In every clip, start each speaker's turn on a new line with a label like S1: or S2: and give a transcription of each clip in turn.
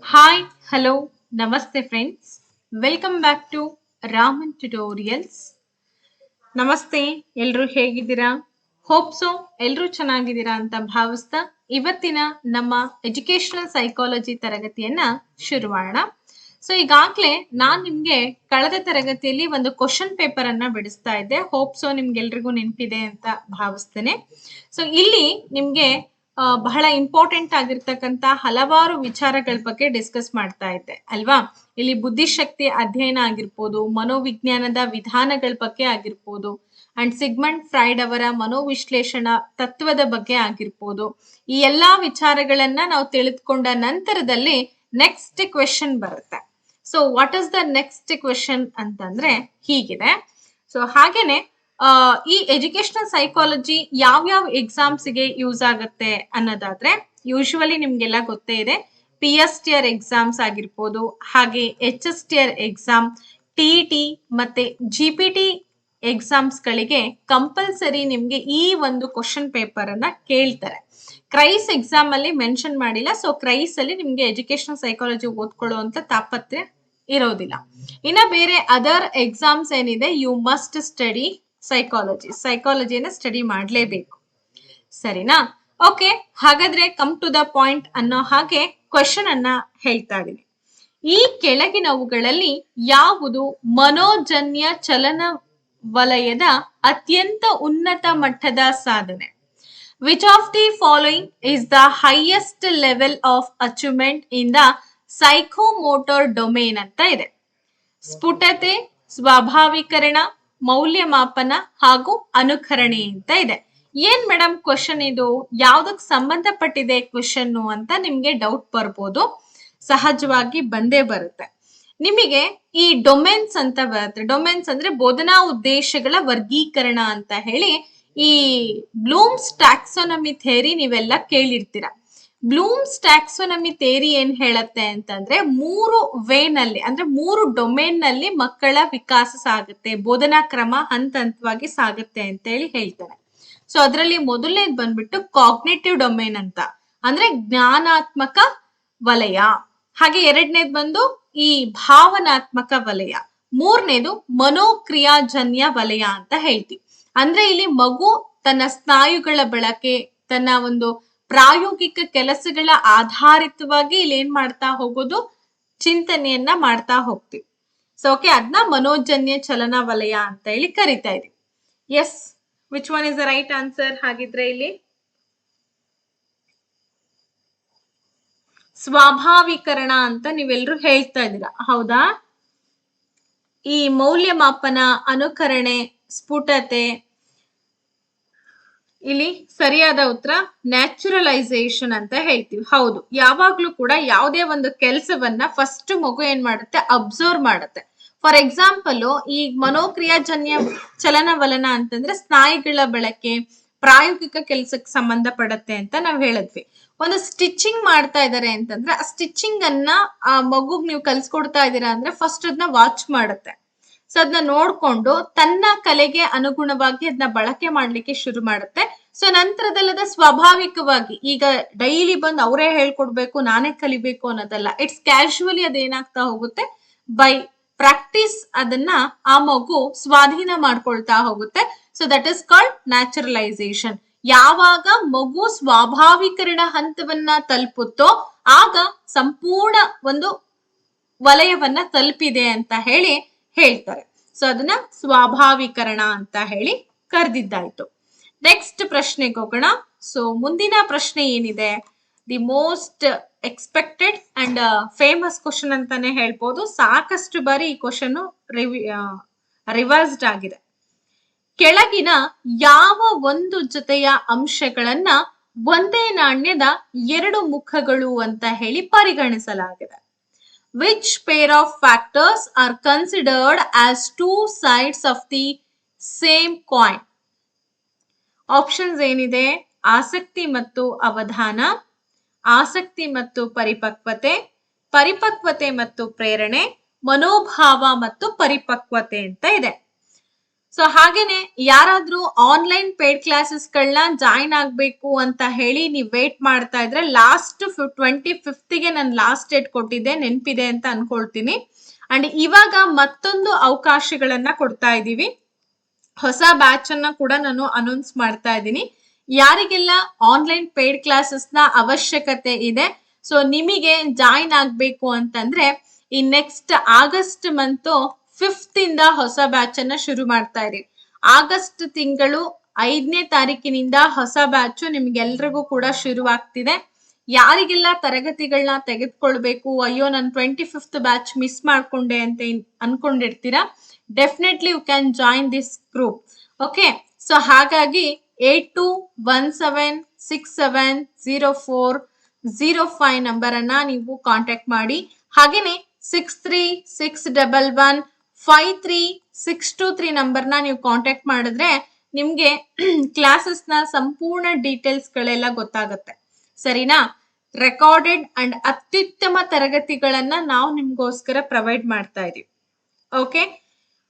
S1: Hi, hello, namaste friends. Welcome back to Raman Tutorials. ನಮಸ್ತೆ, ಎಲ್ರು ಹೇಗಿದ್ದೀರಾ? ಹೋಪ್ ಸೊ ಎಲ್ರು ಚೆನ್ನಾಗಿದ್ದೀರಾ ಅಂತ ಭಾವಿಸ್ತಾ ಇವತ್ತಿನ ನಮ್ಮ ಎಜುಕೇಶನಲ್ ಸೈಕಾಲಜಿ ತರಗತಿಯನ್ನ ಶುರು ಮಾಡೋಣ. ಸೊ ಈಗಾಗ್ಲೇ ನಾನ್ ನಿಮ್ಗೆ ಕಳೆದ ತರಗತಿಯಲ್ಲಿ ಒಂದು ಕ್ವಶನ್ ಪೇಪರ್ ಅನ್ನ ಬಿಡಿಸ್ತಾ ಇದ್ದೆ. ಹೋಪ್ ಸೊ ನಿಮ್ಗೆಲ್ರಿಗೂ ನೆನಪಿದೆ ಅಂತ ಭಾವಿಸ್ತೇನೆ. ಸೊ ಇಲ್ಲಿ ನಿಮ್ಗೆ ಬಹಳ ಇಂಪಾರ್ಟೆಂಟ್ ಆಗಿರ್ತಕ್ಕಂತ ಹಲವಾರು ವಿಚಾರಗಳ ಬಗ್ಗೆ ಡಿಸ್ಕಸ್ ಮಾಡ್ತಾ ಇದ್ದೆ ಅಲ್ವಾ. ಇಲ್ಲಿ ಬುದ್ಧಿಶಕ್ತಿ ಅಧ್ಯಯನ ಆಗಿರ್ಬೋದು, ಮನೋವಿಜ್ಞಾನದ ವಿಧಾನಗಳ ಬಗ್ಗೆ ಆಗಿರ್ಬೋದು, ಅಂಡ್ ಸಿಗ್ಮಂಡ್ ಫ್ರೈಡ್ ಅವರ ಮನೋವಿಶ್ಲೇಷಣಾ ತತ್ವದ ಬಗ್ಗೆ ಆಗಿರ್ಬೋದು, ಈ ಎಲ್ಲಾ ವಿಚಾರಗಳನ್ನ ನಾವು ತಿಳಿದುಕೊಂಡ ನಂತರದಲ್ಲಿ ನೆಕ್ಸ್ಟ್ ಕ್ವೆಶನ್ ಬರುತ್ತೆ. So what is the next question ಅಂತಂದ್ರೆ ಹೀಗಿದೆ. ಸೊ ಹಾಗೇನೆ ಈ ಎಜುಕೇಶನಲ್ ಸೈಕಾಲಜಿ ಯಾವ್ಯಾವ ಎಕ್ಸಾಮ್ಸ್ಗೆ ಯೂಸ್ ಆಗುತ್ತೆ ಅನ್ನೋದಾದ್ರೆ ಯೂಶುವಲಿ ನಿಮ್ಗೆಲ್ಲ ಗೊತ್ತೇ ಇದೆ. PSTR ಎಕ್ಸಾಮ್ಸ್ ಆಗಿರ್ಬೋದು, ಹಾಗೆ HSTR ಎಕ್ಸಾಮ್, TET ಮತ್ತೆ GPT ಎಕ್ಸಾಮ್ಸ್ ಗಳಿಗೆ ಕಂಪಲ್ಸರಿ ನಿಮ್ಗೆ ಈ ಒಂದು ಕ್ವಶನ್ ಪೇಪರ್ ಅನ್ನ ಕೇಳ್ತಾರೆ. ಕ್ರೈಸ್ ಎಕ್ಸಾಮ್ ಅಲ್ಲಿ ಮೆನ್ಷನ್ ಮಾಡಿಲ್ಲ. ಸೊ ಕ್ರೈಸ್ ಅಲ್ಲಿ ನಿಮ್ಗೆ ಎಜುಕೇಶನಲ್ ಸೈಕಾಲಜಿ ಓದ್ಕೊಳ್ಳುವಂತ ತಾಪತ್ರೆ ಇರೋದಿಲ್ಲ. ಇನ್ನ ಬೇರೆ ಅದರ್ ಎಕ್ಸಾಮ್ಸ್ ಏನಿದೆ, ಯು ಮಸ್ಟ್ ಸ್ಟಡಿ ಸೈಕಾಲಜಿಯನ್ನ ಸ್ಟಡಿ ಮಾಡಲೇಬೇಕು. ಸರಿನಾ? ಓಕೆ, ಹಾಗಾದ್ರೆ ಕಮ್ ಟು ದ ಪಾಯಿಂಟ್ ಅನ್ನೋ ಹಾಗೆ ಕ್ವೆಶನ್ ಅನ್ನ ಹೇಳ್ತಾ ಇದೀನಿ. ಈ ಕೆಳಗಿನವುಗಳಲ್ಲಿ ಯಾವುದು ಮನೋಜನ್ಯ ಚಲನ ವಲಯದ ಅತ್ಯಂತ ಉನ್ನತ ಮಟ್ಟದ ಸಾಧನೆ? Which of the following is the highest level of achievement in the psychomotor domain ಅಂತ ಇದೆ. ಸ್ಫುಟತೆ, ಸ್ವಾಭಾವೀಕರಣ, ಮೌಲ್ಯಮಾಪನ ಹಾಗೂ ಅನುಕರಣೆ ಅಂತ ಇದೆ. ಏನ್ ಮೇಡಮ್ ಕ್ವಶನ್ ಇದು, ಯಾವ್ದಕ್ ಸಂಬಂಧಪಟ್ಟಿದೆ ಕ್ವಶನ್ ಅಂತ ನಿಮ್ಗೆ ಡೌಟ್ ಬರ್ಬೋದು. ಸಹಜವಾಗಿ ಬಂದೇ ಬರುತ್ತೆ. ನಿಮಗೆ ಈ ಡೊಮೇನ್ಸ್ ಅಂತ ಬರುತ್ತೆ. ಡೊಮೇನ್ಸ್ ಅಂದ್ರೆ ಬೋಧನಾ ಉದ್ದೇಶಗಳ ವರ್ಗೀಕರಣ ಅಂತ ಹೇಳಿ ಈ ಬ್ಲೂಮ್ಸ್ ಟ್ಯಾಕ್ಸೋನಮಿ ಥಿಯರಿ ನೀವೆಲ್ಲ ಕೇಳಿರ್ತೀರ. ಬ್ಲೂಮ್ಸ್ ಟ್ಯಾಕ್ಸೋನಮಿ ಥಿಯರಿ ಏನ್ ಹೇಳತ್ತೆ ಅಂತಂದ್ರೆ 3 ವೇನಲ್ಲಿ ಅಂದ್ರೆ 3 ಡೊಮೇನ್ ನಲ್ಲಿ ಮಕ್ಕಳ ವಿಕಾಸ ಸಾಗುತ್ತೆ, ಬೋಧನಾ ಕ್ರಮ ಹಂತ ಹಂತವಾಗಿ ಸಾಗುತ್ತೆ ಅಂತ ಹೇಳಿ ಹೇಳ್ತಾರೆ. ಸೊ ಅದರಲ್ಲಿ ಮೊದಲನೇದು ಬಂದ್ಬಿಟ್ಟು ಕಾಗ್ನೇಟಿವ್ ಡೊಮೇನ್ ಅಂತ ಅಂದ್ರೆ ಜ್ಞಾನಾತ್ಮಕ ವಲಯ. ಹಾಗೆ ಎರಡನೇದು ಬಂದು ಈ ಭಾವನಾತ್ಮಕ ವಲಯ. ಮೂರನೇದು ಮನೋಕ್ರಿಯಾಜನ್ಯ ವಲಯ ಅಂತ ಹೇಳ್ತೀವಿ. ಅಂದ್ರೆ ಇಲ್ಲಿ ಮಗು ತನ್ನ ಸ್ನಾಯುಗಳ ಬಳಕೆ, ತನ್ನ ಒಂದು ಪ್ರಾಯೋಗಿಕ ಕೆಲಸಗಳ ಆಧಾರಿತವಾಗಿ ಇಲ್ಲಿ ಏನ್ ಮಾಡ್ತಾ ಹೋಗೋದು, ಚಿಂತನೆಯನ್ನ ಮಾಡ್ತಾ ಹೋಗ್ತೀವಿ. ಸೊ ಓಕೆ, ಅದನ್ನ ಮನೋಜನ್ಯ ಚಲನ ವಲಯ ಅಂತ ಹೇಳಿ ಕರಿತಾ ಇದೀವಿ. Yes, which one is the right answer? ಹಾಗಿದ್ರೆ ಇಲ್ಲಿ ಸ್ವಾಭಾವೀಕರಣ ಅಂತ ನೀವೆಲ್ಲರೂ ಹೇಳ್ತಾ ಇದ್ದೀರಾ, ಹೌದಾ? ಈ ಮೌಲ್ಯಮಾಪನ, ಅನುಕರಣೆ, ಸ್ಫುಟತೆ, ಇಲ್ಲಿ ಸರಿಯಾದ ಉತ್ತರ ನ್ಯಾಚುರಲೈಸೇಷನ್ ಅಂತ ಹೇಳ್ತೀವಿ. ಹೌದು, ಯಾವಾಗ್ಲೂ ಕೂಡ ಯಾವುದೇ ಒಂದು ಕೆಲಸವನ್ನ ಫಸ್ಟ್ ಮಗು ಏನ್ ಮಾಡುತ್ತೆ, ಅಬ್ಸರ್ವ್ ಮಾಡುತ್ತೆ. ಫಾರ್ ಎಕ್ಸಾಂಪಲ್ ಈ ಮನೋಕ್ರಿಯಾಜನ್ಯ ಚಲನವಲನ ಅಂತಂದ್ರೆ ಸ್ನಾಯುಗಳ ಬಳಕೆ, ಪ್ರಾಯೋಗಿಕ ಕೆಲಸಕ್ಕೆ ಸಂಬಂಧ ಪಡತ್ತೆ ಅಂತ ನಾವ್ ಹೇಳಿದ್ವಿ. ಒಂದು ಸ್ಟಿಚಿಂಗ್ ಮಾಡ್ತಾ ಇದಾರೆ ಅಂತಂದ್ರೆ ಆ ಸ್ಟಿಚಿಂಗ್ ಅನ್ನ ಆ ಮಗುಗ್ ನೀವು ಕಲ್ಸ್ಕೊಡ್ತಾ ಇದ್ದೀರಾ ಅಂದ್ರೆ ಫಸ್ಟ್ ಅದನ್ನ ವಾಚ್ ಮಾಡುತ್ತೆ. ಸೊ ಅದನ್ನ ನೋಡ್ಕೊಂಡು ತನ್ನ ಕಲೆಗೆ ಅನುಗುಣವಾಗಿ ಅದನ್ನ ಬಳಕೆ ಮಾಡ್ಲಿಕ್ಕೆ ಶುರು ಮಾಡುತ್ತೆ. ಸೊ ನಂತರದಲ್ಲದ ಸ್ವಾಭಾವಿಕವಾಗಿ ಈಗ ಡೈಲಿ ಬಂದು ಅವರೇ ಹೇಳ್ಕೊಡ್ಬೇಕು, ನಾನೇ ಕಲಿಬೇಕು ಅನ್ನೋದಲ್ಲ. ಇಟ್ಸ್ ಕ್ಯಾಶುವಲಿ ಅದೇನಾಗ್ತಾ ಹೋಗುತ್ತೆ, ಬೈ ಪ್ರಾಕ್ಟೀಸ್ ಅದನ್ನ ಆ ಮಗು ಸ್ವಾಧೀನ ಮಾಡ್ಕೊಳ್ತಾ ಹೋಗುತ್ತೆ. So that is called naturalisation. ಯಾವಾಗ ಮಗು ಸ್ವಾಭಾವಿಕರಣ ಹಂತವನ್ನ ತಲುಪುತ್ತೋ ಆಗ ಸಂಪೂರ್ಣ ಒಂದು ವಲಯವನ್ನ ತಲುಪಿದೆ ಅಂತ ಹೇಳಿ ಹೇಳ್ತಾರೆ. ಸೊ ಅದನ್ನ ಸ್ವಾಭಾವಿಕರಣ ಅಂತ ಹೇಳಿ ಕರೆದಿದ್ದಾಯ್ತು. ನೆಕ್ಸ್ಟ್ ಪ್ರಶ್ನೆಗೆ ಹೋಗೋಣ. ಸೊ ಮುಂದಿನ ಪ್ರಶ್ನೆ ಏನಿದೆ, the most expected and famous question ಅಂತಾನೆ ಹೇಳ್ಬೋದು. ಸಾಕಷ್ಟು ಬಾರಿ ಈ ಕ್ವಶನ್ ರಿವರ್ಸ್ಡ್ ಆಗಿದೆ. ಕೆಳಗಿನ ಯಾವ ಒಂದು ಜೊತೆಯ ಅಂಶಗಳನ್ನ ಒಂದೇ ನಾಣ್ಯದ 2 ಮುಖಗಳು ಅಂತ ಹೇಳಿ ಪರಿಗಣಿಸಲಾಗಿದೆ? Which pair of factors are considered as 2 sides of the same coin? Options ಏನಿದೆ, ಆಸಕ್ತಿ ಮತ್ತು ಅವಧಾನ, ಆಸಕ್ತಿ ಮತ್ತು ಪರಿಪಕ್ವತೆ, ಪರಿಪಕ್ವತೆ ಮತ್ತು ಪ್ರೇರಣೆ, ಮನೋಭಾವ ಮತ್ತು ಪರಿಪಕ್ವತೆ ಅಂತ ಇದೆ. ಸೊ ಹಾಗೇನೆ ಯಾರಾದ್ರೂ ಆನ್ಲೈನ್ ಪೇಡ್ ಕ್ಲಾಸಸ್ಗಳನ್ನ ಜಾಯಿನ್ ಆಗ್ಬೇಕು ಅಂತ ಹೇಳಿ ನೀವು ವೇಟ್ ಮಾಡ್ತಾ ಇದ್ರೆ ಲಾಸ್ಟ್ 25th ನಾನು ಲಾಸ್ಟ್ ಡೇಟ್ ಕೊಟ್ಟಿದ್ದೆ, ನೆನಪಿದೆ ಅಂತ ಅನ್ಕೊಳ್ತೀನಿ. ಅಂಡ್ ಇವಾಗ ಮತ್ತೊಂದು ಅವಕಾಶಗಳನ್ನ ಕೊಡ್ತಾ ಇದ್ದೀವಿ. ಹೊಸ ಬ್ಯಾಚ್ ಅನ್ನ ಕೂಡ ನಾನು ಅನೌನ್ಸ್ ಮಾಡ್ತಾ ಇದ್ದೀನಿ. ಯಾರಿಗೆಲ್ಲ ಆನ್ಲೈನ್ ಪೇಡ್ ಕ್ಲಾಸಸ್ ನ ಅವಶ್ಯಕತೆ ಇದೆ, ಸೊ ನಿಮಗೆ ಜಾಯಿನ್ ಆಗ್ಬೇಕು ಅಂತಂದ್ರೆ ಈ ನೆಕ್ಸ್ಟ್ ಆಗಸ್ಟ್ ಮಂತ್ 5th ಇಂದ ಹೊಸ ಬ್ಯಾಚ್ ಅನ್ನ ಶುರು ಮಾಡ್ತಾ ಇರಿ. ಆಗಸ್ಟ್ ತಿಂಗಳು 5ನೇ ತಾರೀಕಿನಿಂದ ಹೊಸ ಬ್ಯಾಚ್ ನಿಮ್ಗೆಲ್ರಿಗೂ ಕೂಡ ಶುರುವಾಗ್ತಿದೆ. ಯಾರಿಗೆಲ್ಲ ತರಗತಿಗಳನ್ನ ತೆಗೆದುಕೊಳ್ಬೇಕು, ಅಯ್ಯೋ ನಾನು 25th ಬ್ಯಾಚ್ ಮಿಸ್ ಮಾಡ್ಕೊಂಡೆ ಅಂತ ಅನ್ಕೊಂಡಿರ್ತೀರಾ, definitely you can join this group. Okay, so ಹಾಗಾಗಿ 8217670405 ನಂಬರ್ ಅನ್ನ ನೀವು ಕಾಂಟ್ಯಾಕ್ಟ್ ಮಾಡಿ. ಹಾಗೇನೆ 6361153623 ನಂಬರ್ನ ನೀವು ಕಾಂಟ್ಯಾಕ್ಟ್ ಮಾಡಿದ್ರೆ ನಿಮ್ಗೆ ಕ್ಲಾಸಸ್ ನ ಸಂಪೂರ್ಣ ಡೀಟೇಲ್ಸ್ ಗಳೆಲ್ಲ ಗೊತ್ತಾಗುತ್ತೆ. ಸರಿನಾ? ರೆಕಾರ್ಡೆಡ್ ಅಂಡ್ ಅತ್ಯುತ್ತಮ ತರಗತಿಗಳನ್ನ ನಾವು ನಿಮ್ಗೋಸ್ಕರ ಪ್ರೊವೈಡ್ ಮಾಡ್ತಾ ಇದೀವಿ. ಓಕೆ,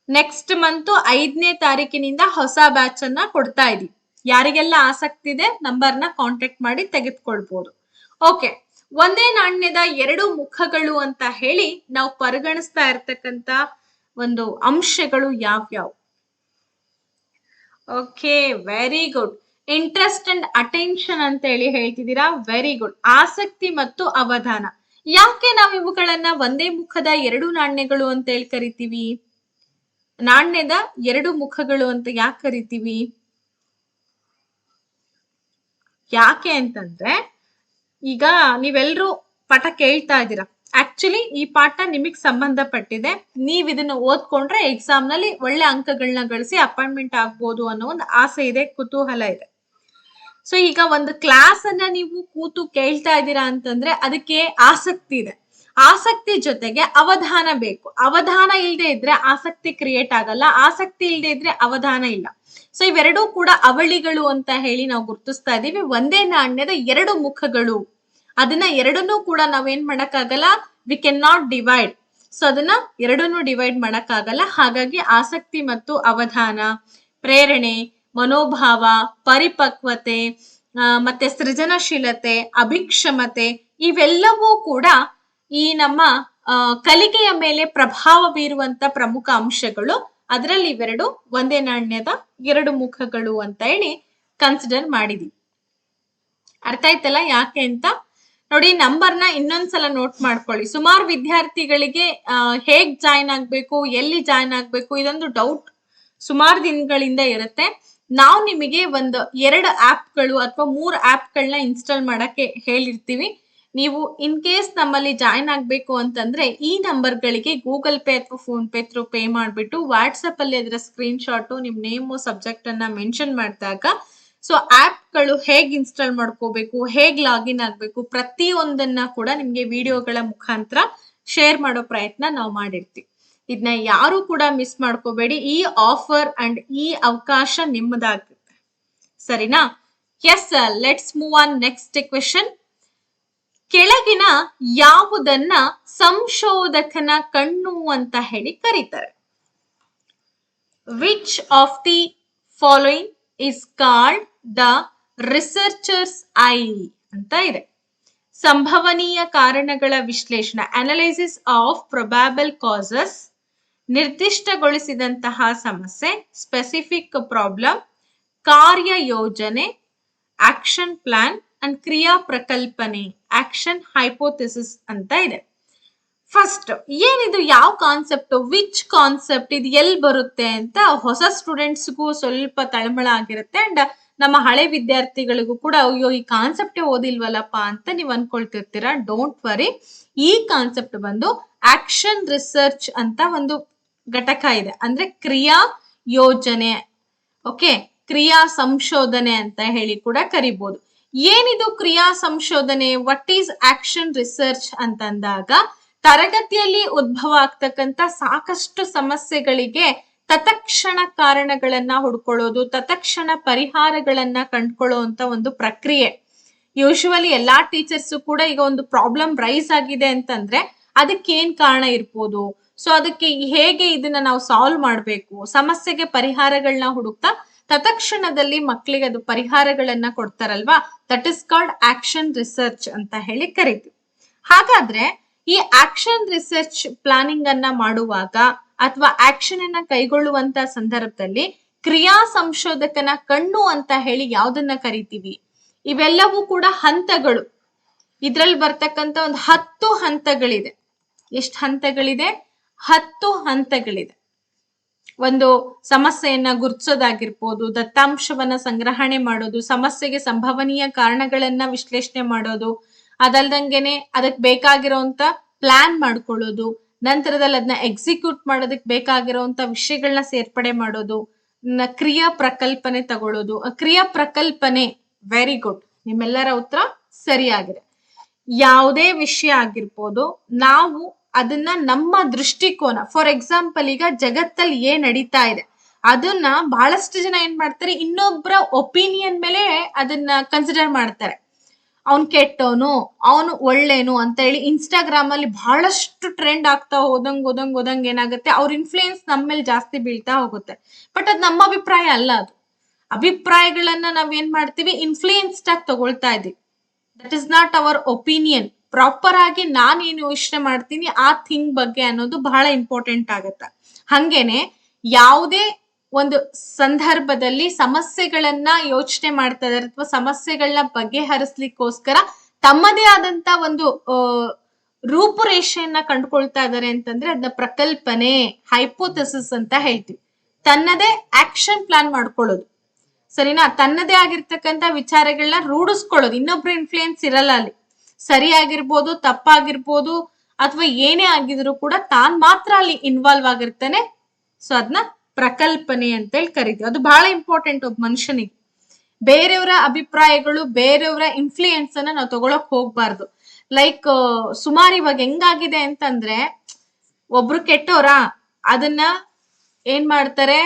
S1: ನೆಕ್ಸ್ಟ್ ಮಂತ್ 5ನೇ ತಾರೀಕಿನಿಂದ ಹೊಸ ಬ್ಯಾಚ್ ಅನ್ನ ಕೊಡ್ತಾ ಇದೀವಿ. ಯಾರಿಗೆಲ್ಲ ಆಸಕ್ತಿ ಇದೆ ನಂಬರ್ನ ಕಾಂಟ್ಯಾಕ್ಟ್ ಮಾಡಿ ತೆಗೆದುಕೊಳ್ಬಹುದು. ಓಕೆ, ಒಂದೇ ನಾಣ್ಯದ ಎರಡು ಮುಖಗಳು ಅಂತ ಹೇಳಿ ನಾವು ಪರಿಗಣಿಸ್ತಾ ಇರ್ತಕ್ಕಂತ ಒಂದು ಅಂಶಗಳು ಯಾವ್ಯಾವು? Okay, very good. Interest and attention ಅಂತ ಹೇಳಿ ಹೇಳ್ತಿದ್ದೀರಾ, ವೆರಿ ಗುಡ್. ಆಸಕ್ತಿ ಮತ್ತು ಅವಧಾನ. ಯಾಕೆ ನಾವು ಇವುಗಳನ್ನ ಒಂದೇ ಮುಖದ ಎರಡು ನಾಣ್ಯಗಳು ಅಂತ ಹೇಳಿ ಕರಿತೀವಿ? ನಾಣ್ಯದ ಎರಡು ಮುಖಗಳು ಅಂತ ಯಾಕೆ ಕರಿತೀವಿ? ಯಾಕೆ ಅಂತಂದ್ರೆ ಈಗ ನೀವೆಲ್ರೂ ಪಾಠ ಕೇಳ್ತಾ ಇದ್ದೀರಾ. ಆಕ್ಚುಲಿ ಈ ಪಾಠ ನಿಮಗ್ ಸಂಬಂಧಪಟ್ಟಿದೆ. ನೀವ್ ಇದನ್ನ ಓದ್ಕೊಂಡ್ರೆ ಎಕ್ಸಾಮ್ ನಲ್ಲಿ ಒಳ್ಳೆ ಅಂಕಗಳನ್ನ ಗಳಿಸಿ ಅಪಾಯಿಂಟ್ಮೆಂಟ್ ಆಗ್ಬೋದು ಅನ್ನೋ ಒಂದು ಆಸೆ ಇದೆ, ಕುತೂಹಲ ಇದೆ. ಸೊ ಈಗ ಒಂದು ಕ್ಲಾಸ್ ಅನ್ನ ನೀವು ಕೂತು ಕೇಳ್ತಾ ಇದ್ದೀರಾ ಅಂತಂದ್ರೆ ಅದಕ್ಕೆ ಆಸಕ್ತಿ ಇದೆ. ಆಸಕ್ತಿ ಜೊತೆಗೆ ಅವಧಾನ ಬೇಕು. ಅವಧಾನ ಇಲ್ಲದೆ ಇದ್ರೆ ಆಸಕ್ತಿ ಕ್ರಿಯೇಟ್ ಆಗಲ್ಲ, ಆಸಕ್ತಿ ಇಲ್ಲದೆ ಇದ್ರೆ ಅವಧಾನ ಇಲ್ಲ. ಸೊ ಇವೆರಡೂ ಕೂಡ ಅವಳಿಗಳು ಅಂತ ಹೇಳಿ ನಾವು ಗುರುತಿಸ್ತಾ ಇದೀವಿ. ಒಂದೇ ನಾಣ್ಯದ ಎರಡು ಮುಖಗಳು, ಅದನ್ನ ಎರಡನ್ನೂ ಕೂಡ ನಾವೇನ್ ಮಾಡಕ್ಕಾಗಲ್ಲ, we can not divide. So ಅದನ್ನ ಎರಡನ್ನೂ ಡಿವೈಡ್ ಮಾಡಕ್ಕಾಗಲ್ಲ. ಹಾಗಾಗಿ ಆಸಕ್ತಿ ಮತ್ತು ಅವಧಾನ, ಪ್ರೇರಣೆ, ಮನೋಭಾವ, ಪರಿಪಕ್ವತೆ, ಮತ್ತೆ ಸೃಜನಶೀಲತೆ, ಅಭಿಕ್ಷಮತೆ, ಇವೆಲ್ಲವೂ ಕೂಡ ಈ ನಮ್ಮ ಕಲಿಕೆಯ ಮೇಲೆ ಪ್ರಭಾವ ಬೀರುವಂತ ಪ್ರಮುಖ ಅಂಶಗಳು. ಅದರಲ್ಲಿ ಇವೆರಡು ಒಂದೇ ನಾಣ್ಯದ ಎರಡು ಮುಖಗಳು ಅಂತ ಹೇಳಿ ಕನ್ಸಿಡರ್ ಮಾಡಿದೀವಿ. ಅರ್ಥ ಆಯ್ತಲ್ಲ ಯಾಕೆ ಅಂತ? ನೋಡಿ, ನಂಬರ್ನ ಇನ್ನೊಂದ್ಸಲ ನೋಟ್ ಮಾಡ್ಕೊಳ್ಳಿ. ಸುಮಾರು ವಿದ್ಯಾರ್ಥಿಗಳಿಗೆ ಹೇಗ್ ಜಾಯಿನ್ ಆಗ್ಬೇಕು, ಎಲ್ಲಿ ಜಾಯಿನ್ ಆಗ್ಬೇಕು, ಇದೊಂದು ಡೌಟ್ ಸುಮಾರು ದಿನಗಳಿಂದ ಇರುತ್ತೆ. ನಾವು ನಿಮಗೆ ಒಂದು 2 ಆಪ್ಗಳು ಅಥವಾ 3 ಆಪ್ಗಳನ್ನ ಇನ್ಸ್ಟಾಲ್ ಮಾಡಕ್ಕೆ ಹೇಳಿರ್ತೀವಿ. ನೀವು ಇನ್ ಕೇಸ್ ನಮ್ಮಲ್ಲಿ ಜಾಯಿನ್ ಆಗ್ಬೇಕು ಅಂತಂದ್ರೆ ಈ ನಂಬರ್ಗಳಿಗೆ ಗೂಗಲ್ ಪೇ ಅಥವಾ ಫೋನ್ ಪೇ ಥ್ರೂ ಪೇ ಮಾಡ್ಬಿಟ್ಟು ವಾಟ್ಸಪ್ ಅಲ್ಲಿ ಅದರ ಸ್ಕ್ರೀನ್ ಶಾಟ್, ನಿಮ್ ನೇಮು, ಸಬ್ಜೆಕ್ಟ್ ಅನ್ನ ಮೆನ್ಷನ್ ಮಾಡಿದಾಗ ಸೊ ಆಪ್ಗಳು ಹೇಗ್ ಇನ್ಸ್ಟಾಲ್ ಮಾಡ್ಕೋಬೇಕು, ಹೇಗ್ ಲಾಗಿನ್ ಆಗ್ಬೇಕು, ಪ್ರತಿಯೊಂದನ್ನ ಕೂಡ ನಿಮ್ಗೆ ವಿಡಿಯೋಗಳ ಮುಖಾಂತರ ಶೇರ್ ಮಾಡೋ ಪ್ರಯತ್ನ ನಾವು ಮಾಡಿರ್ತೀವಿ. ಇದನ್ನ ಯಾರು ಕೂಡ ಮಿಸ್ ಮಾಡ್ಕೋಬೇಡಿ. ಈ ಆಫರ್ ಅಂಡ್ ಈ ಅವಕಾಶ ನಿಮ್ಮದಾಗುತ್ತೆ. ಸರಿನಾ? Yes, let's move on next question. ಕೆಳಗಿನ ಯಾವುದನ್ನ ಸಂಶೋಧಕನ ಕಣ್ಣು ಅಂತ ಹೇಳಿ ಕರೀತಾರೆ? Which of the following is called the researcher's eye ಅಂತ ಇದೆ. ಸಂಭವನೀಯ ಕಾರಣಗಳ ವಿಶ್ಲೇಷಣೆ, ಅನಲೈಸಿಸ್ ಆಫ್ ಪ್ರೊಬ್ಯಾಬಲ್ ಕಾಸಸ್, ನಿರ್ದಿಷ್ಟಗೊಳಿಸಿದಂತಹ ಸಮಸ್ಯೆ, ಸ್ಪೆಸಿಫಿಕ್ ಪ್ರಾಬ್ಲಮ್, ಕಾರ್ಯ ಯೋಜನೆ, ಆಕ್ಷನ್ ಪ್ಲಾನ್ ಅಂಡ್ ಕ್ರಿಯಾ ಪ್ರಕಲ್ಪನೆ, ಆಕ್ಷನ್ ಹೈಪೋಥೆಸಿಸ್ ಅಂತ ಇದೆ. ಫಸ್ಟ್ ಏನಿದು, ಯಾವ ಕಾನ್ಸೆಪ್ಟ್, ವಿಚ್ ಕಾನ್ಸೆಪ್ಟ್, ಇದು ಎಲ್ಲಿ ಬರುತ್ತೆ ಅಂತ ಹೊಸ ಸ್ಟೂಡೆಂಟ್ಸ್ಗೂ ಸ್ವಲ್ಪ ತಳಮಳ ಆಗಿರುತ್ತೆ. ಅಂಡ್ ನಮ್ಮ ಹಳೆ ವಿದ್ಯಾರ್ಥಿಗಳಿಗೂ ಕೂಡ ಅಯ್ಯೋ ಈ ಕಾನ್ಸೆಪ್ಟೇ ಓದಿಲ್ವಲ್ಲಪ್ಪ ಅಂತ ನೀವು ಅನ್ಕೊಳ್ತಿರ್ತೀರಾ. ಡೋಂಟ್ ವರಿ, ಈ ಕಾನ್ಸೆಪ್ಟ್ ಬಂದು ಆಕ್ಷನ್ ರಿಸರ್ಚ್ ಅಂತ ಒಂದು ಘಟಕ ಇದೆ. ಅಂದ್ರೆ ಕ್ರಿಯಾ ಯೋಜನೆ, ಓಕೆ, ಕ್ರಿಯಾ ಸಂಶೋಧನೆ ಅಂತ ಹೇಳಿ ಕೂಡ ಕರಿಬಹುದು. ಏನಿದು ಕ್ರಿಯಾ ಸಂಶೋಧನೆ, ವಾಟ್ ಈಸ್ ಆಕ್ಷನ್ ರಿಸರ್ಚ್ ಅಂತಂದಾಗ ತರಗತಿಯಲ್ಲಿ ಉದ್ಭವ ಆಗ್ತಕ್ಕಂತ ಸಾಕಷ್ಟು ಸಮಸ್ಯೆಗಳಿಗೆ ತತ್ಕ್ಷಣ ಕಾರಣಗಳನ್ನ ಹುಡ್ಕೊಳ್ಳೋದು, ತತ್ಕ್ಷಣ ಪರಿಹಾರಗಳನ್ನ ಕಂಡುಕೊಳ್ಳುವಂತ ಒಂದು ಪ್ರಕ್ರಿಯೆ. ಯೂಶುವಲಿ ಎಲ್ಲಾ ಟೀಚರ್ಸ್ ಕೂಡ ಈಗ ಒಂದು ಪ್ರಾಬ್ಲಮ್ ರೈಸ್ ಆಗಿದೆ ಅಂತಂದ್ರೆ ಅದಕ್ಕೆ ಏನ್ ಕಾರಣ ಇರ್ಬೋದು, ಸೊ ಅದಕ್ಕೆ ಹೇಗೆ ಇದನ್ನ ನಾವು ಸಾಲ್ವ್ ಮಾಡಬೇಕು, ಸಮಸ್ಯೆಗೆ ಪರಿಹಾರಗಳನ್ನ ಹುಡುಕ್ತಾ ತತ್ಕ್ಷಣದಲ್ಲಿ ಮಕ್ಕಳಿಗೆ ಅದು ಪರಿಹಾರಗಳನ್ನ ಕೊಡ್ತಾರಲ್ವಾ, that is called action research ಅಂತ ಹೇಳಿ ಕರಿತೀವಿ. ಹಾಗಾದ್ರೆ ಈ ಆಕ್ಷನ್ ರಿಸರ್ಚ್ ಪ್ಲಾನಿಂಗ್ ಅನ್ನ ಮಾಡುವಾಗ ಅಥವಾ ಆಕ್ಷನ್ ಅನ್ನ ಕೈಗೊಳ್ಳುವಂತ ಸಂದರ್ಭದಲ್ಲಿ ಕ್ರಿಯಾ ಸಂಶೋಧಕನ ಕಣ್ಣು ಅಂತ ಹೇಳಿ ಯಾವ್ದನ್ನ ಕರಿತೀವಿ? ಇವೆಲ್ಲವೂ ಕೂಡ ಹಂತಗಳು. ಇದ್ರಲ್ಲಿ ಬರ್ತಕ್ಕಂತ ಒಂದು 10 ಹಂತಗಳಿದೆ. ಎಷ್ಟು ಹಂತಗಳಿದೆ? 10 ಹಂತಗಳಿದೆ. ಒಂದು ಸಮಸ್ಯೆಯನ್ನ ಗುರುತಿಸೋದಾಗಿರ್ಬೋದು, ದತ್ತಾಂಶವನ್ನ ಸಂಗ್ರಹಣೆ ಮಾಡೋದು, ಸಮಸ್ಯೆಗೆ ಸಂಭವನೀಯ ಕಾರಣಗಳನ್ನ ವಿಶ್ಲೇಷಣೆ ಮಾಡೋದು, ಅದಲ್ದಂಗೆನೆ ಅದಕ್ಕೆ ಬೇಕಾಗಿರೋಂತ ಪ್ಲಾನ್ ಮಾಡ್ಕೊಳ್ಳೋದು, ನಂತರದಲ್ಲಿ ಅದನ್ನ ಎಕ್ಸಿಕ್ಯೂಟ್ ಮಾಡೋದಕ್ಕೆ ಬೇಕಾಗಿರೋಂತ ವಿಷಯಗಳನ್ನ ಸೇರ್ಪಡೆ ಮಾಡೋದು, ಕ್ರಿಯಾ ಪ್ರಕಲ್ಪನೆ ತಗೊಳ್ಳೋದು. ಕ್ರಿಯಾ ಪ್ರಕಲ್ಪನೆ, ವೆರಿ ಗುಡ್, ನಿಮ್ಮೆಲ್ಲರ ಉತ್ತರ ಸರಿಯಾಗಿದೆ. ಯಾವುದೇ ವಿಷಯ ಆಗಿರ್ಬೋದು, ನಾವು ಅದನ್ನ ನಮ್ಮ ದೃಷ್ಟಿಕೋನ, ಫಾರ್ ಎಕ್ಸಾಂಪಲ್ ಈಗ ಜಗತ್ತಲ್ಲಿ ಏನ್ ನಡೀತಾ ಇದೆ ಅದನ್ನ ಬಹಳಷ್ಟು ಜನ ಏನ್ ಮಾಡ್ತಾರೆ, ಇನ್ನೊಬ್ಬರ ಒಪಿನಿಯನ್ ಮೇಲೆ ಅದನ್ನ ಕನ್ಸಿಡರ್ ಮಾಡ್ತಾರೆ. ಅವ್ನ್ ಕೆಟ್ಟವನು, ಅವನು ಒಳ್ಳೇನು ಅಂತ ಹೇಳಿ ಇನ್ಸ್ಟಾಗ್ರಾಮ್ ಅಲ್ಲಿ ಬಹಳಷ್ಟು ಟ್ರೆಂಡ್ ಆಗ್ತಾ ಹೋದಂಗ್ ಏನಾಗುತ್ತೆ, ಅವ್ರ ಇನ್ಫ್ಲೂಯೆನ್ಸ್ ನಮ್ಮ ಮೇಲೆ ಜಾಸ್ತಿ ಬೀಳ್ತಾ ಹೋಗುತ್ತೆ. ಬಟ್ ಅದ್ ನಮ್ಮ ಅಭಿಪ್ರಾಯ ಅಲ್ಲ. ಅದು ಅಭಿಪ್ರಾಯಗಳನ್ನ ನಾವ್ ಏನ್ ಮಾಡ್ತೀವಿ, ಇನ್ಫ್ಲೂಯೆನ್ಸ್ಡ್ ಆಗಿ ತಗೊಳ್ತಾ ಇದೀವಿ. That is not hour opinion. Proper ಆಗಿ ನಾನು ಏನು ಯೋಚನೆ ಮಾಡ್ತೀನಿ ಆ ಥಿಂಗ್ ಬಗ್ಗೆ ಅನ್ನೋದು ಬಹಳ ಇಂಪಾರ್ಟೆಂಟ್ ಆಗುತ್ತೆ. ಹಂಗೇನೆ ಯಾವುದೇ ಒಂದು ಸಂದರ್ಭದಲ್ಲಿ ಸಮಸ್ಯೆಗಳನ್ನ ಯೋಚನೆ ಮಾಡ್ತಾ ಇದಾರೆ ಅಥವಾ ಸಮಸ್ಯೆಗಳನ್ನ ಬಗೆಹರಿಸ್ಲಿಕ್ಕೋಸ್ಕರ ತಮ್ಮದೇ ಆದಂತ ಒಂದು ರೂಪುರೇಷೆಯನ್ನ ಕಂಡುಕೊಳ್ತಾ ಇದಾರೆ ಅಂತಂದ್ರೆ ಅದನ್ನ ಪ್ರಕಲ್ಪನೆ, ಹೈಪೋಥೆಸಿಸ್ ಅಂತ ಹೇಳ್ತೀವಿ. ತನ್ನದೇ ಆಕ್ಷನ್ ಪ್ಲಾನ್ ಮಾಡ್ಕೊಳ್ಳೋದು, ಸರಿನಾ? ತನ್ನದೇ ಆಗಿರ್ತಕ್ಕಂಥ ವಿಚಾರಗಳನ್ನ ರೂಢಿಸ್ಕೊಳ್ಳೋದು, ಇನ್ನೊಬ್ರು ಇನ್ಫ್ಲೂಯೆನ್ಸ್ ಇರಲ್ಲ ಅಲ್ಲಿ. ಸರಿಯಾಗಿರ್ಬೋದು, ತಪ್ಪಾಗಿರ್ಬೋದು, ಅಥವಾ ಏನೇ ಆಗಿದ್ರು ಕೂಡ ತಾನ್ ಮಾತ್ರ ಅಲ್ಲಿ ಇನ್ವಾಲ್ವ್ ಆಗಿರ್ತಾನೆ. ಸೊ ಅದನ್ನ ಪ್ರಕಲ್ಪನೆ ಅಂತ ಹೇಳಿ ಕರಿತೀವಿ. ಅದು ಬಹಳ ಇಂಪಾರ್ಟೆಂಟ್ ಒಬ್ಬ ಮನುಷ್ಯನಿಗೆ. ಬೇರೆಯವರ ಅಭಿಪ್ರಾಯಗಳು, ಬೇರೆಯವರ ಇನ್ಫ್ಲೂಯೆನ್ಸ್ ಅನ್ನ ನಾವು ತಗೊಳಕ್ ಹೋಗ್ಬಾರ್ದು. ಲೈಕ್ ಸುಮಾರು ಇವಾಗ ಹೆಂಗಾಗಿದೆ ಅಂತಂದ್ರೆ, ಒಬ್ರು ಕೆಟ್ಟೋರ ಅದನ್ನ ಏನ್ ಮಾಡ್ತಾರೆ,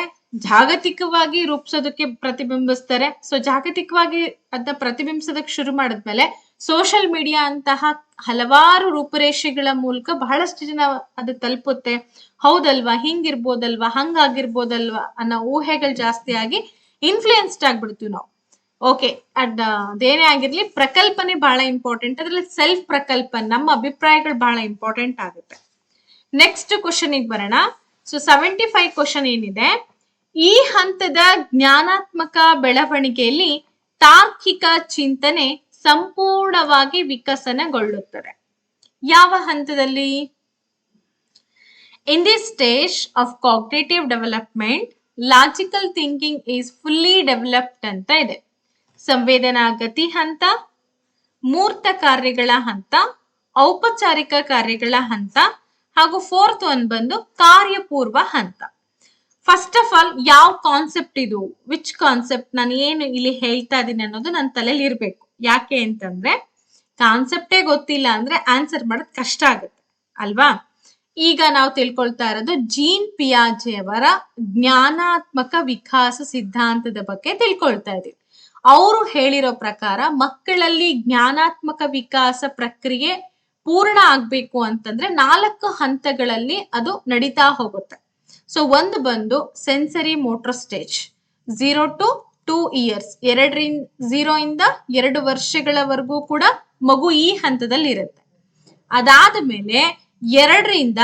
S1: ಜಾಗತಿಕವಾಗಿ ರೂಪಿಸೋದಕ್ಕೆ ಪ್ರತಿಬಿಂಬಿಸ್ತಾರೆ. ಸೊ ಜಾಗತಿಕವಾಗಿ ಅದನ್ನ ಪ್ರತಿಬಿಂಬಿಸೋದಕ್ಕೆ ಶುರು ಮಾಡಿದ್ಮೇಲೆ ಸೋಷಿಯಲ್ ಮೀಡಿಯಾ ಅಂತಹ ಹಲವಾರು ರೂಪುರೇಷೆಗಳ ಮೂಲಕ ಬಹಳಷ್ಟು ಜನ ಅದು ತಲುಪುತ್ತೆ. ಹೌದಲ್ವಾ, ಹಿಂಗಿರ್ಬೋದಲ್ವಾ, ಹಂಗಾಗಿರ್ಬೋದಲ್ವಾ ಅನ್ನೋ ಊಹೆಗಳು ಜಾಸ್ತಿ ಆಗಿ ಇನ್ಫ್ಲೂಯೆನ್ಸ್ಡ್ ಆಗ್ಬಿಡ್ತೀವಿ ನಾವು. ಓಕೆ, ಅದೇನೇ ಆಗಿರ್ಲಿ, ಪ್ರಕಲ್ಪನೆ ಬಹಳ ಇಂಪಾರ್ಟೆಂಟ್. ಅದ್ರಲ್ಲಿ ಸೆಲ್ಫ್ ಪ್ರಕಲ್ಪನೆ, ನಮ್ಮ ಅಭಿಪ್ರಾಯಗಳು ಬಹಳ ಇಂಪಾರ್ಟೆಂಟ್ ಆಗುತ್ತೆ. ನೆಕ್ಸ್ಟ್ ಕ್ವಶನ್ ಬರೋಣ. ಸೊ 75 ಕ್ವಶನ್ ಏನಿದೆ, ಈ ಹಂತದ ಜ್ಞಾನಾತ್ಮಕ ಬೆಳವಣಿಗೆಯಲ್ಲಿ ತಾರ್ಕಿಕ ಚಿಂತನೆ ಸಂಪೂರ್ಣವಾಗಿ ವಿಕಸನಗೊಳ್ಳುತ್ತದೆ. ಯಾವ ಹಂತದಲ್ಲಿ? In this stage of cognitive development logical thinking is fully developed ಅಂತ ಇದೆ. ಸಂವೇದನಾ ಗತಿ ಹಂತ, ಮೂರ್ತ ಕಾರ್ಯಗಳ ಹಂತ, ಔಪಚಾರಿಕ ಕಾರ್ಯಗಳ ಹಂತ, ಹಾಗೂ 4th ಒನ್ ಬಂದು ಕಾರ್ಯಪೂರ್ವ ಹಂತ. ಫಸ್ಟ್ ಆಫ್ ಆಲ್ ಯಾವ ಕಾನ್ಸೆಪ್ಟ್ ಇದು, ವಿಚ್ ಕಾನ್ಸೆಪ್ಟ್, ನಾನು ಏನು ಇಲ್ಲಿ ಹೇಳ್ತಾ ಇದ್ದೀನಿ ಅನ್ನೋದು ನನ್ನ ತಲೆಯಲ್ಲಿ ಇರ್ಬೇಕು. ಯಾಕೆ ಅಂತಂದ್ರೆ ಕಾನ್ಸೆಪ್ಟೇ ಗೊತ್ತಿಲ್ಲ ಅಂದ್ರೆ ಆನ್ಸರ್ ಮಾಡೋದು ಕಷ್ಟ ಆಗುತ್ತೆ ಅಲ್ವಾ. ಈಗ ನಾವು ತಿಳ್ಕೊಳ್ತಾ ಇರೋದು ಜೀನ್ ಪಿಯಾಜೆ ಅವರ ಜ್ಞಾನಾತ್ಮಕ ವಿಕಾಸ ಸಿದ್ಧಾಂತದ ಬಗ್ಗೆ ತಿಳ್ಕೊಳ್ತಾ ಇದೀವಿ. ಅವರು ಹೇಳಿರೋ ಪ್ರಕಾರ ಮಕ್ಕಳಲ್ಲಿ ಜ್ಞಾನಾತ್ಮಕ ವಿಕಾಸ ಪ್ರಕ್ರಿಯೆ ಪೂರ್ಣ ಆಗ್ಬೇಕು ಅಂತಂದ್ರೆ 4 ಹಂತಗಳಲ್ಲಿ ಅದು ನಡೀತಾ ಹೋಗುತ್ತೆ. ಸೊ ಒಂದು ಬಂದು sensory motor stage, 0 to 2 years, 0 ಇಂದ 2 ವರ್ಷಗಳವರೆಗೂ ಕೂಡ ಮಗು ಈ ಹಂತದಲ್ಲಿ ಇರುತ್ತೆ. ಅದಾದ ಮೇಲೆ 2 ರಿಂದ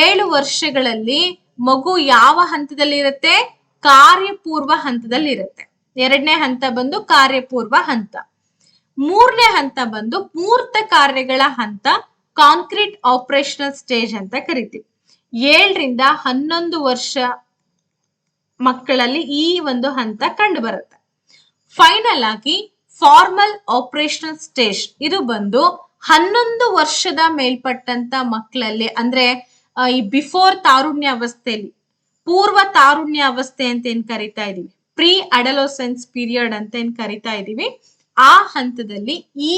S1: 7 ವರ್ಷಗಳಲ್ಲಿ ಮಗು ಯಾವ ಹಂತದಲ್ಲಿ ಇರುತ್ತೆ? ಕಾರ್ಯಪೂರ್ವ ಹಂತದಲ್ಲಿ ಇರುತ್ತೆ. 2ನೇ ಹಂತ ಬಂದು ಕಾರ್ಯಪೂರ್ವ ಹಂತ. 3ನೇ ಹಂತ ಬಂದು ಮೂರ್ತ ಕಾರ್ಯಗಳ ಹಂತ, ಕಾಂಕ್ರೀಟ್ ಆಪರೇಷನಲ್ ಸ್ಟೇಜ್ ಅಂತ ಕರಿತೀವಿ. 7 ರಿಂದ 11 ವರ್ಷ ಮಕ್ಕಳಲ್ಲಿ ಈ ಒಂದು ಹಂತ ಕಂಡು ಬರುತ್ತೆ. ಫೈನಲ್ ಆಗಿ ಫಾರ್ಮಲ್ ಆಪರೇಷನಲ್ ಸ್ಟೇಜ್, ಇದು ಬಂದು 11 ವರ್ಷದ ಮೇಲ್ಪಟ್ಟಂತ ಮಕ್ಕಳಲ್ಲಿ, ಅಂದ್ರೆ ಈ ಬಿಫೋರ್ ತಾರುಣ್ಯ ಅವಸ್ಥೆಯಲ್ಲಿ, ಪೂರ್ವ ತಾರುಣ್ಯ ಅವಸ್ಥೆ ಅಂತ ಏನ್ ಕರಿತಾ ಇದೀವಿ, ಪ್ರೀ ಅಡಲೋಸೆನ್ಸ್ ಪೀರಿಯಡ್ ಅಂತ ಏನ್ ಕರಿತಾ ಇದೀವಿ, ಆ ಹಂತದಲ್ಲಿ ಈ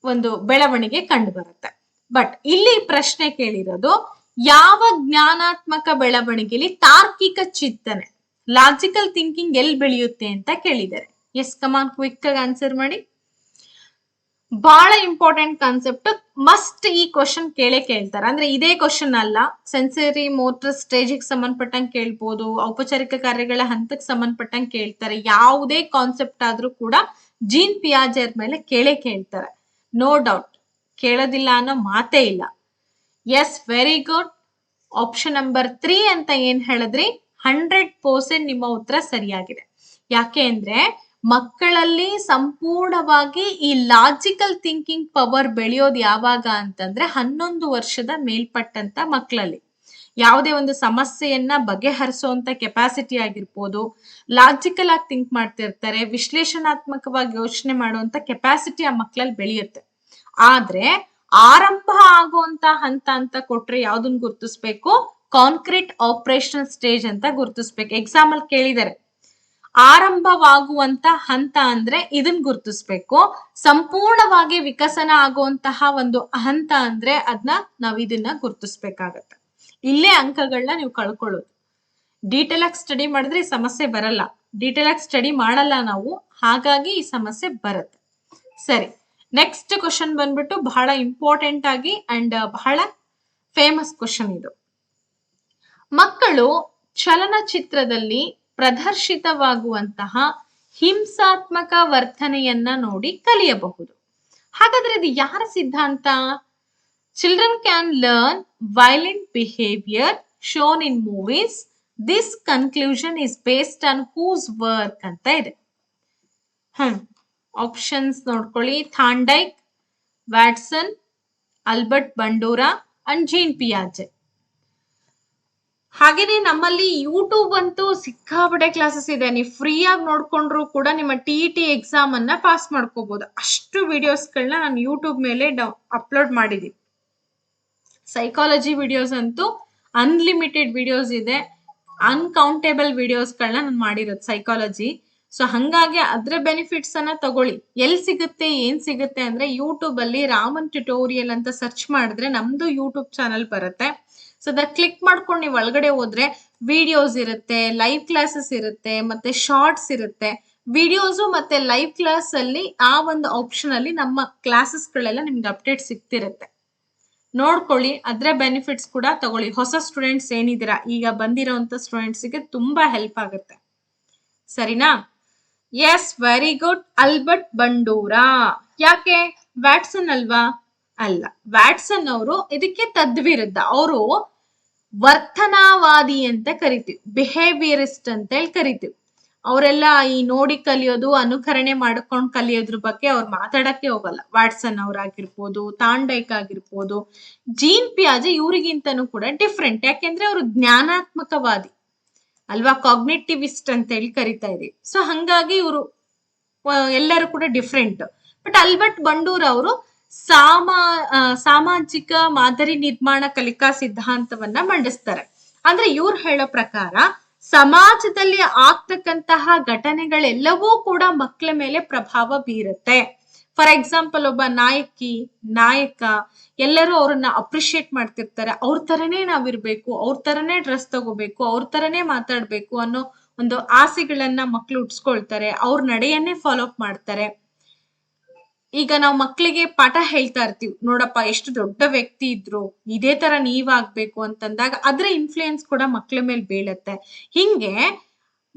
S1: ಒಂದು ಬೆಳವಣಿಗೆ ಕಂಡು ಬರುತ್ತೆ. ಬಟ್ ಇಲ್ಲಿ ಪ್ರಶ್ನೆ ಕೇಳಿರೋದು, ಯಾವ ಜ್ಞಾನಾತ್ಮಕ ಬೆಳವಣಿಗೆಯಲ್ಲಿ ತಾರ್ಕಿಕ ಚಿಂತನೆ, ಲಾಜಿಕಲ್ ಥಿಂಕಿಂಗ್ ಎಲ್ಲಿ ಬೆಳೆಯುತ್ತೆ ಅಂತ ಕೇಳಿದ್ದಾರೆ. ಎಸ್, ಕಮಾನ್, ಕ್ವಿಕ್ ಆಗಿ ಆನ್ಸರ್ ಮಾಡಿ. ಬಹಳ ಇಂಪಾರ್ಟೆಂಟ್ ಕಾನ್ಸೆಪ್ಟ್. ಮಸ್ಟ್ ಈ ಕ್ವಶನ್ ಕೇಳ್ತಾರೆ. ಅಂದ್ರೆ ಇದೇ ಕ್ವಶನ್ ಅಲ್ಲ, ಸೆನ್ಸರಿ ಮೋಟರ್ ಸ್ಟೇಜಿಗೆ ಸಂಬಂಧಪಟ್ಟಂಗೆ ಕೇಳ್ಬೋದು, ಔಪಚಾರಿಕ ಕಾರ್ಯಗಳ ಹಂತಕ್ಕೆ ಸಂಬಂಧಪಟ್ಟಂಗೆ ಕೇಳ್ತಾರೆ. ಯಾವುದೇ ಕಾನ್ಸೆಪ್ಟ್ ಆದ್ರೂ ಕೂಡ ಜೀನ್ ಪಿಯಾಜೆರ್ ಮೇಲೆ ಕೇಳ್ತಾರೆ. ನೋ ಡೌಟ್, ಕೇಳೋದಿಲ್ಲ ಅನ್ನೋ ಮಾತೇ ಇಲ್ಲ. Yes, very good. Option number 3 ಅಂತ ಏನ್ ಹೇಳಿದ್ರಿ, 100% ನಿಮ್ಮ ಉತ್ತರ ಸರಿಯಾಗಿದೆ. ಯಾಕೆ ಅಂದ್ರೆ ಮಕ್ಕಳಲ್ಲಿ ಸಂಪೂರ್ಣವಾಗಿ ಈ ಲಾಜಿಕಲ್ ಥಿಂಕಿಂಗ್ ಪವರ್ ಬೆಳೆಯೋದು ಯಾವಾಗ ಅಂತಂದ್ರೆ 11 ವರ್ಷದ ಮೇಲ್ಪಟ್ಟಂತ ಮಕ್ಕಳಲ್ಲಿ. ಯಾವುದೇ ಒಂದು ಸಮಸ್ಯೆಯನ್ನ ಬಗೆಹರಿಸುವಂತ ಕೆಪಾಸಿಟಿ ಆಗಿರ್ಬೋದು, ಲಾಜಿಕಲ್ ಆಗಿ ಥಿಂಕ್ ಮಾಡ್ತಿರ್ತಾರೆ, ವಿಶ್ಲೇಷಣಾತ್ಮಕವಾಗಿ ಯೋಚನೆ ಮಾಡುವಂತ ಕೆಪಾಸಿಟಿ ಆ ಮಕ್ಕಳಲ್ಲಿ ಬೆಳೆಯುತ್ತೆ. ಆದ್ರೆ ಆರಂಭ ಆಗುವಂತ ಹಂತ ಅಂತ ಕೊಟ್ರೆ ಯಾವ್ದನ್ ಗುರ್ತಿಸ್ಬೇಕು, ಕಾಂಕ್ರೀಟ್ ಆಪರೇಷನಲ್ ಸ್ಟೇಜ್ ಅಂತ ಗುರ್ತಿಸ್ಬೇಕು. ಎಕ್ಸಾಮ್ ಅಲ್ಲಿ ಕೇಳಿದ್ದಾರೆ, ಆರಂಭವಾಗುವಂತ ಹಂತ ಅಂದ್ರೆ ಇದನ್ ಗುರ್ತಿಸ್ಬೇಕು. ಸಂಪೂರ್ಣವಾಗಿ ವಿಕಸನ ಆಗುವಂತಹ ಒಂದು ಹಂತ ಅಂದ್ರೆ ಅದನ್ನ ನಾವ್ ಇದನ್ನ ಗುರ್ತಿಸ್ಬೇಕಾಗತ್ತೆ. ಇಲ್ಲೇ ಅಂಕಗಳನ್ನ ನೀವು ಕಳ್ಕೊಳ್ಳೋದು. ಡೀಟೇಲ್ ಆಗಿ ಸ್ಟಡಿ ಮಾಡಿದ್ರೆ ಈ ಸಮಸ್ಯೆ ಬರಲ್ಲ, ಡೀಟೇಲ್ ಆಗಿ ಸ್ಟಡಿ ಮಾಡಲ್ಲ ನಾವು, ಹಾಗಾಗಿ ಈ ಸಮಸ್ಯೆ ಬರುತ್ತೆ. ಸರಿ, ನೆಕ್ಸ್ಟ್ ಕ್ವಶನ್ ಬಂದ್ಬಿಟ್ಟು ಬಹಳ ಇಂಪಾರ್ಟೆಂಟ್ ಆಗಿ ಅಂಡ್ ಬಹಳ ಫೇಮಸ್ ಕ್ವಶನ್ ಇದು. ಮಕ್ಕಳು ಚಲನಚಿತ್ರದಲ್ಲಿ ಪ್ರದರ್ಶಿತವಾಗುವಂತಹ ಹಿಂಸಾತ್ಮಕ ವರ್ತನೆಯನ್ನ ನೋಡಿ ಕಲಿಯಬಹುದು. ಹಾಗಾದ್ರೆ ಇದು ಯಾರ ಸಿದ್ಧಾಂತ? Children can learn violent behaviour shown in movies. This conclusion is based on whose work ಅಂತ ಇದೆ. ಆಪ್ಷನ್ಸ್ ನೋಡ್ಕೊಳ್ಳಿ, Thorndike, Watson, Albert Bandura and Jean ಪಿಯಾಜೆ. ಹಾಗೇನೆ ನಮ್ಮಲ್ಲಿ ಯೂಟ್ಯೂಬ್ ಅಂತೂ ಸಿಕ್ಕಾಪಟ್ಟೆ ಕ್ಲಾಸಸ್ ಇದೆ. ನೀವು ಫ್ರೀ ಆಗಿ ನೋಡ್ಕೊಂಡ್ರು ಕೂಡ ನಿಮ್ಮ TET ಎಕ್ಸಾಮ್ ಅನ್ನ ಪಾಸ್ ಮಾಡ್ಕೋಬಹುದು. ಅಷ್ಟು ವಿಡಿಯೋಸ್ಗಳನ್ನ ನಾನು ಯೂಟ್ಯೂಬ್ ಮೇಲೆ ಅಪ್ಲೋಡ್ ಮಾಡಿದೀನಿ. ಸೈಕಾಲಜಿ ವಿಡಿಯೋಸ್ ಅಂತೂ ಅನ್ಲಿಮಿಟೆಡ್ ವಿಡಿಯೋಸ್ ಇದೆ, ಅನ್ಕೌಂಟೇಬಲ್ ವಿಡಿಯೋಸ್ಗಳನ್ನ ನಾನು ಮಾಡಿರೋದು ಸೈಕಾಲಜಿ. ಸೊ ಹಂಗಾಗಿ ಅದ್ರ ಬೆನಿಫಿಟ್ಸ್ ಅನ್ನ ತಗೊಳ್ಳಿ. ಎಲ್ಲಿ ಸಿಗುತ್ತೆ, ಏನ್ ಸಿಗುತ್ತೆ ಅಂದ್ರೆ ಯೂಟ್ಯೂಬ್ ಅಲ್ಲಿ ರಾಮನ್ ಟ್ಯುಟೋರಿಯಲ್ ಅಂತ ಸರ್ಚ್ ಮಾಡಿದ್ರೆ ನಮ್ದು ಯೂಟ್ಯೂಬ್ ಚಾನಲ್ ಬರುತ್ತೆ. ಸೊ ಅದ ಕ್ಲಿಕ್ ಮಾಡ್ಕೊಂಡು ನೀವು ಒಳಗಡೆ ಹೋದ್ರೆ ವಿಡಿಯೋಸ್ ಇರುತ್ತೆ, ಲೈವ್ ಕ್ಲಾಸಸ್ ಇರುತ್ತೆ, ಮತ್ತೆ ಶಾರ್ಟ್ಸ್ ಇರುತ್ತೆ. ವಿಡಿಯೋಸು ಮತ್ತೆ ಲೈವ್ ಕ್ಲಾಸ್ ಅಲ್ಲಿ ಆ ಒಂದು ಆಪ್ಷನ್ ಅಲ್ಲಿ ನಮ್ಮ ಕ್ಲಾಸಸ್ ಗಳೆಲ್ಲ ನಿಮ್ಗೆ ಅಪ್ಡೇಟ್ ಸಿಗ್ತಿರುತ್ತೆ. ನೋಡ್ಕೊಳ್ಳಿ, ಅದ್ರ ಬೆನಿಫಿಟ್ಸ್ ಕೂಡ ತಗೊಳ್ಳಿ. ಹೊಸ ಸ್ಟೂಡೆಂಟ್ಸ್ ಏನಿದ್ದೀರಾ, ಈಗ ಬಂದಿರೋಂತ ಸ್ಟೂಡೆಂಟ್ಸ್ಗೆ ತುಂಬಾ ಹೆಲ್ಪ್ ಆಗುತ್ತೆ. ಸರಿನಾ? Yes, very good. Albert Bandura. ಯಾಕೆ ವ್ಯಾಟ್ಸನ್ ಅಲ್ವಾ? ಅಲ್ಲ, ವ್ಯಾಟ್ಸನ್ ಅವರು ಇದಕ್ಕೆ ತದ್ವಿರುದ್ಧ. ಅವರು ವರ್ತನಾವಾದಿ ಅಂತ ಕರಿತೀವಿ, ಬಿಹೇವಿಯರಿಸ್ಟ್ ಅಂತ ಹೇಳಿ ಕರಿತೀವಿ. ಅವರೆಲ್ಲ ಈ ನೋಡಿ ಕಲಿಯೋದು, ಅನುಕರಣೆ ಮಾಡ್ಕೊಂಡು ಕಲಿಯೋದ್ರ ಬಗ್ಗೆ ಅವ್ರು ಮಾತಾಡಕ್ಕೆ ಹೋಗಲ್ಲ. ವ್ಯಾಟ್ಸನ್ ಅವ್ರಾಗಿರ್ಬೋದು, ಥಾಂಡೈಕ್ ಆಗಿರ್ಬೋದು, ಜೀನ್ ಪಿಯಾಜೆ ಇವ್ರಿಗಿಂತನೂ ಕೂಡ ಡಿಫ್ರೆಂಟ್. ಯಾಕೆಂದ್ರೆ ಅವರು ಜ್ಞಾನಾತ್ಮಕವಾದಿ ಅಲ್ವಾ, ಕಾಗ್ನಿಟಿವಿಸ್ಟ್ ಅಂತ ಹೇಳಿ ಕರಿತಾ ಇದೀವಿ. ಸೊ ಹಂಗಾಗಿ ಇವರು ಎಲ್ಲರೂ ಕೂಡ ಡಿಫ್ರೆಂಟ್. ಬಟ್ ಆಲ್ಬರ್ಟ್ ಬಂಡೂರ್ ಅವರು ಸಾಮಾಜಿಕ ಮಾದರಿ ನಿರ್ಮಾಣ ಕಲಿಕಾ ಸಿದ್ಧಾಂತವನ್ನ ಮಂಡಿಸ್ತಾರೆ. ಅಂದ್ರೆ ಇವ್ರು ಹೇಳೋ ಪ್ರಕಾರ ಸಮಾಜದಲ್ಲಿ ಆಗ್ತಕ್ಕಂತಹ ಘಟನೆಗಳೆಲ್ಲವೂ ಕೂಡ ಮಕ್ಕಳ ಮೇಲೆ ಪ್ರಭಾವ ಬೀರುತ್ತೆ. ಫಾರ್ ಎಕ್ಸಾಂಪಲ್, ಒಬ್ಬ ನಾಯಕ ಎಲ್ಲರೂ ಅವ್ರನ್ನ ಅಪ್ರಿಶಿಯೇಟ್ ಮಾಡ್ತಿರ್ತಾರೆ. ಅವ್ರ ತರನೇ ನಾವಿರ್ಬೇಕು, ಅವ್ರ ತರನೇ ಡ್ರೆಸ್ ತಗೋಬೇಕು, ಅವ್ರ ತರನೇ ಮಾತಾಡ್ಬೇಕು ಅನ್ನೋ ಒಂದು ಆಸೆಗಳನ್ನ ಮಕ್ಳು ಉಟ್ಸ್ಕೊಳ್ತಾರೆ. ಅವ್ರ ನಡೆಯನ್ನೇ ಫಾಲೋ ಅಪ್ ಮಾಡ್ತಾರೆ. ಈಗ ನಾವು ಮಕ್ಕಳಿಗೆ ಪಾಠ ಹೇಳ್ತಾ ಇರ್ತೀವಿ, ನೋಡಪ್ಪ ಎಷ್ಟು ದೊಡ್ಡ ವ್ಯಕ್ತಿ ಇದ್ರು, ಇದೇ ತರ ನೀವಾಗ್ಬೇಕು ಅಂತಂದಾಗ ಅದ್ರ ಇನ್ಫ್ಲೂಯೆನ್ಸ್ ಕೂಡ ಮಕ್ಕಳ ಮೇಲೆ ಬೀಳತ್ತೆ. ಹಿಂಗೆ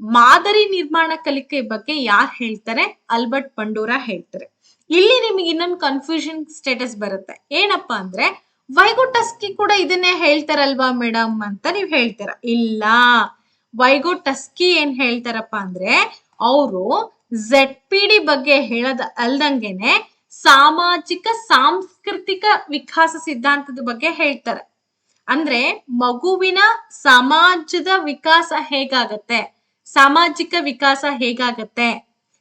S1: ಮಾದರಿ ನಿರ್ಮಾಣ ಕಲಿಕೆ ಬಗ್ಗೆ ಯಾರು ಹೇಳ್ತಾರೆ? ಆಲ್ಬರ್ಟ್ ಬಂಡೂರಾ ಹೇಳ್ತಾರೆ. ಇಲ್ಲಿ ನಿಮಗೆ ಇನ್ನೊಂದು ಕನ್ಫ್ಯೂಷನ್ ಸ್ಟೇಟಸ್ ಬರುತ್ತೆ. ಏನಪ್ಪಾ ಅಂದ್ರೆ, ವೈಗೋಟಸ್ಕಿ ಕೂಡ ಇದನ್ನೇ ಹೇಳ್ತಾರಲ್ವಾ ಮೇಡಮ್ ಅಂತ ನೀವು ಹೇಳ್ತೀರ. ಇಲ್ಲ, ವೈಗೋಟಸ್ಕಿ ಏನ್ ಹೇಳ್ತಾರಪ್ಪ ಅಂದ್ರೆ, ಅವರು ZPD ಬಗ್ಗೆ ಹೇಳೋದ ಅಲ್ದಂಗೆನೆ ಸಾಮಾಜಿಕ ಸಾಂಸ್ಕೃತಿಕ ವಿಕಾಸ ಸಿದ್ಧಾಂತದ ಬಗ್ಗೆ ಹೇಳ್ತಾರೆ. ಅಂದ್ರೆ ಮಗುವಿನ ಸಮಾಜದ ವಿಕಾಸ ಹೇಗಾಗತ್ತೆ, ಸಾಮಾಜಿಕ ವಿಕಾಸ ಹೇಗಾಗತ್ತೆ,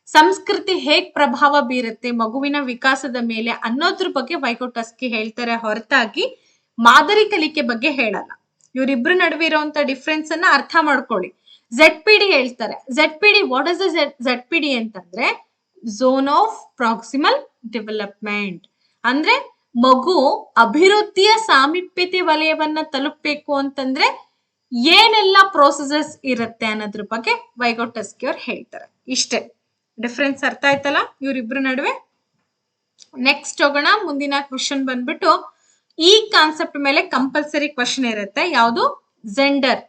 S1: ಸಂಸ್ಕೃತಿ ಹೇಗ್ ಪ್ರಭಾವ ಬೀರುತ್ತೆ ಮಗುವಿನ ವಿಕಾಸದ ಮೇಲೆ ಅನ್ನೋದ್ರ ಬಗ್ಗೆ ವೈಗೋಟಸ್ಕಿ ಹೇಳ್ತಾರೆ, ಹೊರತಾಗಿ ಮಾದರಿ ಕಲಿಕೆ ಬಗ್ಗೆ ಹೇಳಲ್ಲ. ಇವರಿಬ್ರು ನಡುವೆ ಇರುವಂತ ಡಿಫ್ರೆನ್ಸ್ ಅನ್ನ ಅರ್ಥ ಮಾಡ್ಕೊಳ್ಳಿ. ZPD ಹೇಳ್ತಾರೆ. ZPD, what is the ZPD ಅಂತಂದ್ರೆ ಝೋನ್ ಆಫ್ ಪ್ರಾಕ್ಸಿಮಲ್ ಡೆವಲಪ್ಮೆಂಟ್. ಅಂದ್ರೆ ಮಗು ಅಭಿವೃದ್ಧಿಯ ಸಾಮೀಪ್ಯತೆ ವಲಯವನ್ನ ತಲುಪಬೇಕು ಅಂತಂದ್ರೆ ಏನೆಲ್ಲ ಪ್ರೋಸೆಸಸ್ ಇರುತ್ತೆ ಅನ್ನೋದ್ರ ಬಗ್ಗೆ ವೈಗೋಟಸ್ಕಿ ಅವ್ರು ಹೇಳ್ತಾರೆ. ಇಷ್ಟೇ ಡಿಫ್ರೆನ್ಸ್. ಅರ್ಥ ಆಯ್ತಲ್ಲ ಇವರಿಬ್ರು ನಡುವೆ? ನೆಕ್ಸ್ಟ್ ಹೋಗೋಣ. ಮುಂದಿನ ಕ್ವಶನ್ ಬಂದ್ಬಿಟ್ಟು ಈ ಕಾನ್ಸೆಪ್ಟ್ ಮೇಲೆ ಕಂಪಲ್ಸರಿ ಕ್ವಶನ್ ಇರುತ್ತೆ. ಯಾವುದು? ಜೆಂಡರ್.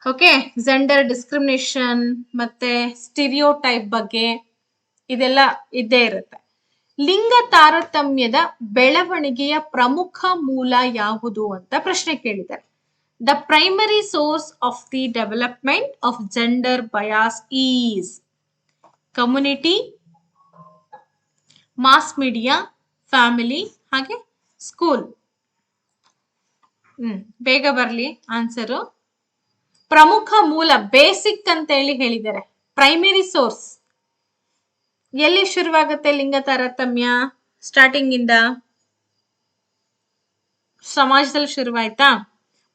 S1: ಓಕೆ, ಜೆಂಡರ್ ಡಿಸ್ಕ್ರಿಮಿನೇಷನ್ ಮತ್ತೆ ಸ್ಟಿರಿಯೋಟೈಪ್ ಬಗ್ಗೆ ಇದೆಲ್ಲ ಇದ್ದೇ ಇರುತ್ತೆ. ಲಿಂಗ ತಾರತಮ್ಯದ ಬೆಳವಣಿಗೆಯ ಪ್ರಮುಖ ಮೂಲ ಯಾವುದು ಅಂತ ಪ್ರಶ್ನೆ ಕೇಳಿದ್ದಾರೆ. The primary source of the development of gender bias is community, mass media, family ಹಾಗೆ ಸ್ಕೂಲ್. ಬೇಗ ಬರ್ಲಿ ಆನ್ಸರು. ಪ್ರಮುಖ ಮೂಲ, ಬೇಸಿಕ್ ಅಂತ ಹೇಳಿದ್ದಾರೆ. ಪ್ರೈಮರಿ ಸೋರ್ಸ್ ಎಲ್ಲಿ ಶುರುವಾಗುತ್ತೆ ಲಿಂಗ ತಾರತಮ್ಯ? ಸ್ಟಾರ್ಟಿಂಗ್ ಇಂದ ಸಮಾಜದಲ್ಲಿ ಶುರುವಾಯ್ತಾ?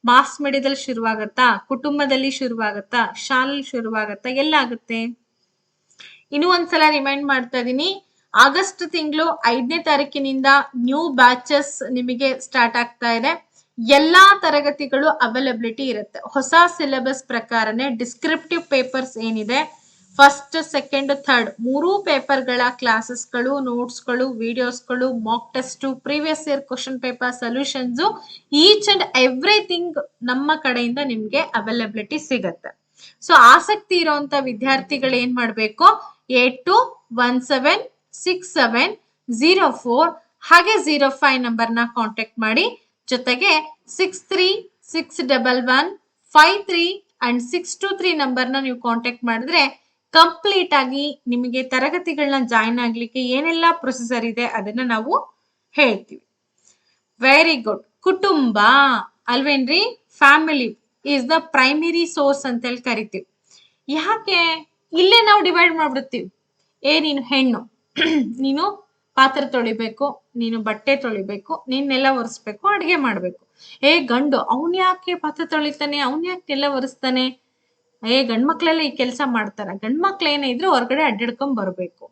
S1: ಮಾಸ್ ಮೀಡಿಯಾದಲ್ಲಿ ಶುರುವಾಗತ್ತಾ? ಕುಟುಂಬದಲ್ಲಿ ಶುರುವಾಗತ್ತಾ? ಶಾಲೆಯಲ್ಲಿ ಶುರುವಾಗತ್ತಾ? ಎಲ್ಲಾಗುತ್ತೆ? ಇನ್ನು ಒಂದ್ಸಲ ರಿಮೈಂಡ್ ಮಾಡ್ತಾ ಇದೀನಿ. ಆಗಸ್ಟ್ ತಿಂಗಳು 5ನೇ ತಾರೀಕಿನಿಂದ ನ್ಯೂ ಬ್ಯಾಚಸ್ ನಿಮಗೆ ಸ್ಟಾರ್ಟ್ ಆಗ್ತಾ ಇದೆ. ಎಲ್ಲಾ ತರಗತಿಗಳು ಅವೈಲಬಿಲಿಟಿ ಇರುತ್ತೆ. ಹೊಸ ಸಿಲೆಬಸ್ ಪ್ರಕಾರನೇ ಡಿಸ್ಕ್ರಿಪ್ಟಿವ್ ಪೇಪರ್ಸ್ ಏನಿದೆ, ಫಸ್ಟ್, ಸೆಕೆಂಡ್, ಥರ್ಡ್ 3 ಪೇಪರ್ಗಳ ಕ್ಲಾಸಸ್ಗಳು, ನೋಟ್ಸ್ಗಳು, ವಿಡಿಯೋಸ್ಗಳು, mock test, previous year question paper solutions, each and everything ನಮ್ಮ ಕಡೆಯಿಂದ ನಿಮ್ಗೆ ಅವೈಲಬಿಲಿಟಿ ಸಿಗತ್ತೆ. ಸೊ ಆಸಕ್ತಿ ಇರುವಂತ ವಿದ್ಯಾರ್ಥಿಗಳು ಏನ್ ಮಾಡ್ಬೇಕು? 82176704 ಹಾಗೆ 05 ನಂಬರ್ನ ಕಾಂಟ್ಯಾಕ್ಟ್ ಮಾಡಿ. ಜೊತೆಗೆ 63611153 ಅಂಡ್ 623 ನಂಬರ್ನ ನೀವು ಕಾಂಟ್ಯಾಕ್ಟ್ ಮಾಡಿದ್ರೆ ಕಂಪ್ಲೀಟ್ ಆಗಿ ನಿಮಗೆ ತರಗತಿಗಳನ್ನ ಜಾಯಿನ್ ಆಗ್ಲಿಕ್ಕೆ ಏನೆಲ್ಲ ಪ್ರೊಸೀಜರ್ ಇದೆ ಅದನ್ನ ನಾವು ಹೇಳ್ತೀವಿ. Very good. ಕುಟುಂಬ ಅಲ್ವೇನ್ರಿ? Family is the primary source ಅಂತ ಹೇಳಿ ಕರಿತೀವಿ. ಯಾಕೆ? ಇಲ್ಲೇ ನಾವು ಡಿವೈಡ್ ಮಾಡ್ಬಿಡ್ತೀವಿ. ನೀನು ಹೆಣ್ಣು, ನೀನು ಪಾತ್ರೆ ತೊಳಿಬೇಕು, ನೀನು ಬಟ್ಟೆ ತೊಳಿಬೇಕು, ನೀನ್ ನೆಲ ಒರೆಸ್ಬೇಕು, ಅಡಿಗೆ ಮಾಡ್ಬೇಕು. ಗಂಡು, ಅವನ್ ಯಾಕೆ ಪಾತ್ರೆ ತೊಳಿತಾನೆ, ಅವನ್ ಯಾಕೆ ನೆಲ ಒರೆಸ್ತಾನೆ? ಗಂಡ್ ಮಕ್ಳೆಲ್ಲ ಈ ಕೆಲಸ ಮಾಡ್ತಾರ. ಗಂಡ್ ಮಕ್ಳು ಏನೇ ಇದ್ರು ಹೊರಗಡೆ ಅಡ್ಡಾಡ್ಕೊಂಡ್ ಬರ್ಬೇಕು.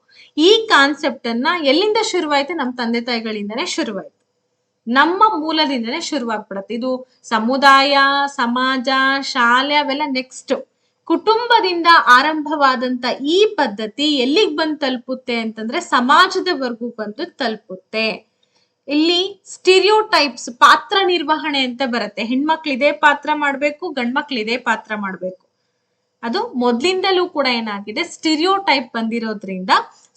S1: ಈ ಕಾನ್ಸೆಪ್ಟ್ ಅನ್ನ ಎಲ್ಲಿಂದ ಶುರುವಾಯ್ತು? ನಮ್ಮ ತಂದೆ ತಾಯಿಗಳಿಂದನೇ ಶುರುವಾಯ್ತು. ನಮ್ಮ ಮೂಲದಿಂದನೇ ಶುರುವಾಗ್ಬಿಡತ್ತೆ. ಇದು ಸಮುದಾಯ, ಸಮಾಜ, ಶಾಲೆ ಅವೆಲ್ಲ ನೆಕ್ಸ್ಟ್. ಕುಟುಂಬದಿಂದ ಆರಂಭವಾದಂತ ಈ ಪದ್ಧತಿ ಎಲ್ಲಿಗೆ ಬಂದು ತಲುಪುತ್ತೆ ಅಂತಂದ್ರೆ ಸಮಾಜದವರೆಗೂ ಬಂದು ತಲುಪುತ್ತೆ. ಇಲ್ಲಿ ಸ್ಟಿರಿಯೋಟೈಪ್ಸ್, ಪಾತ್ರ ನಿರ್ವಹಣೆ ಅಂತ ಬರುತ್ತೆ. ಹೆಣ್ಮಕ್ಳು ಇದೇ ಪಾತ್ರ ಮಾಡ್ಬೇಕು, ಗಂಡ್ಮಕ್ಳು ಇದೇ ಪಾತ್ರ ಮಾಡ್ಬೇಕು. ಅದು ಮೊದ್ಲಿಂದಲೂ ಕೂಡ ಏನಾಗಿದೆ, ಸ್ಟಿರಿಯೋಟೈಪ್ ಬಂದಿರೋದ್ರಿಂದ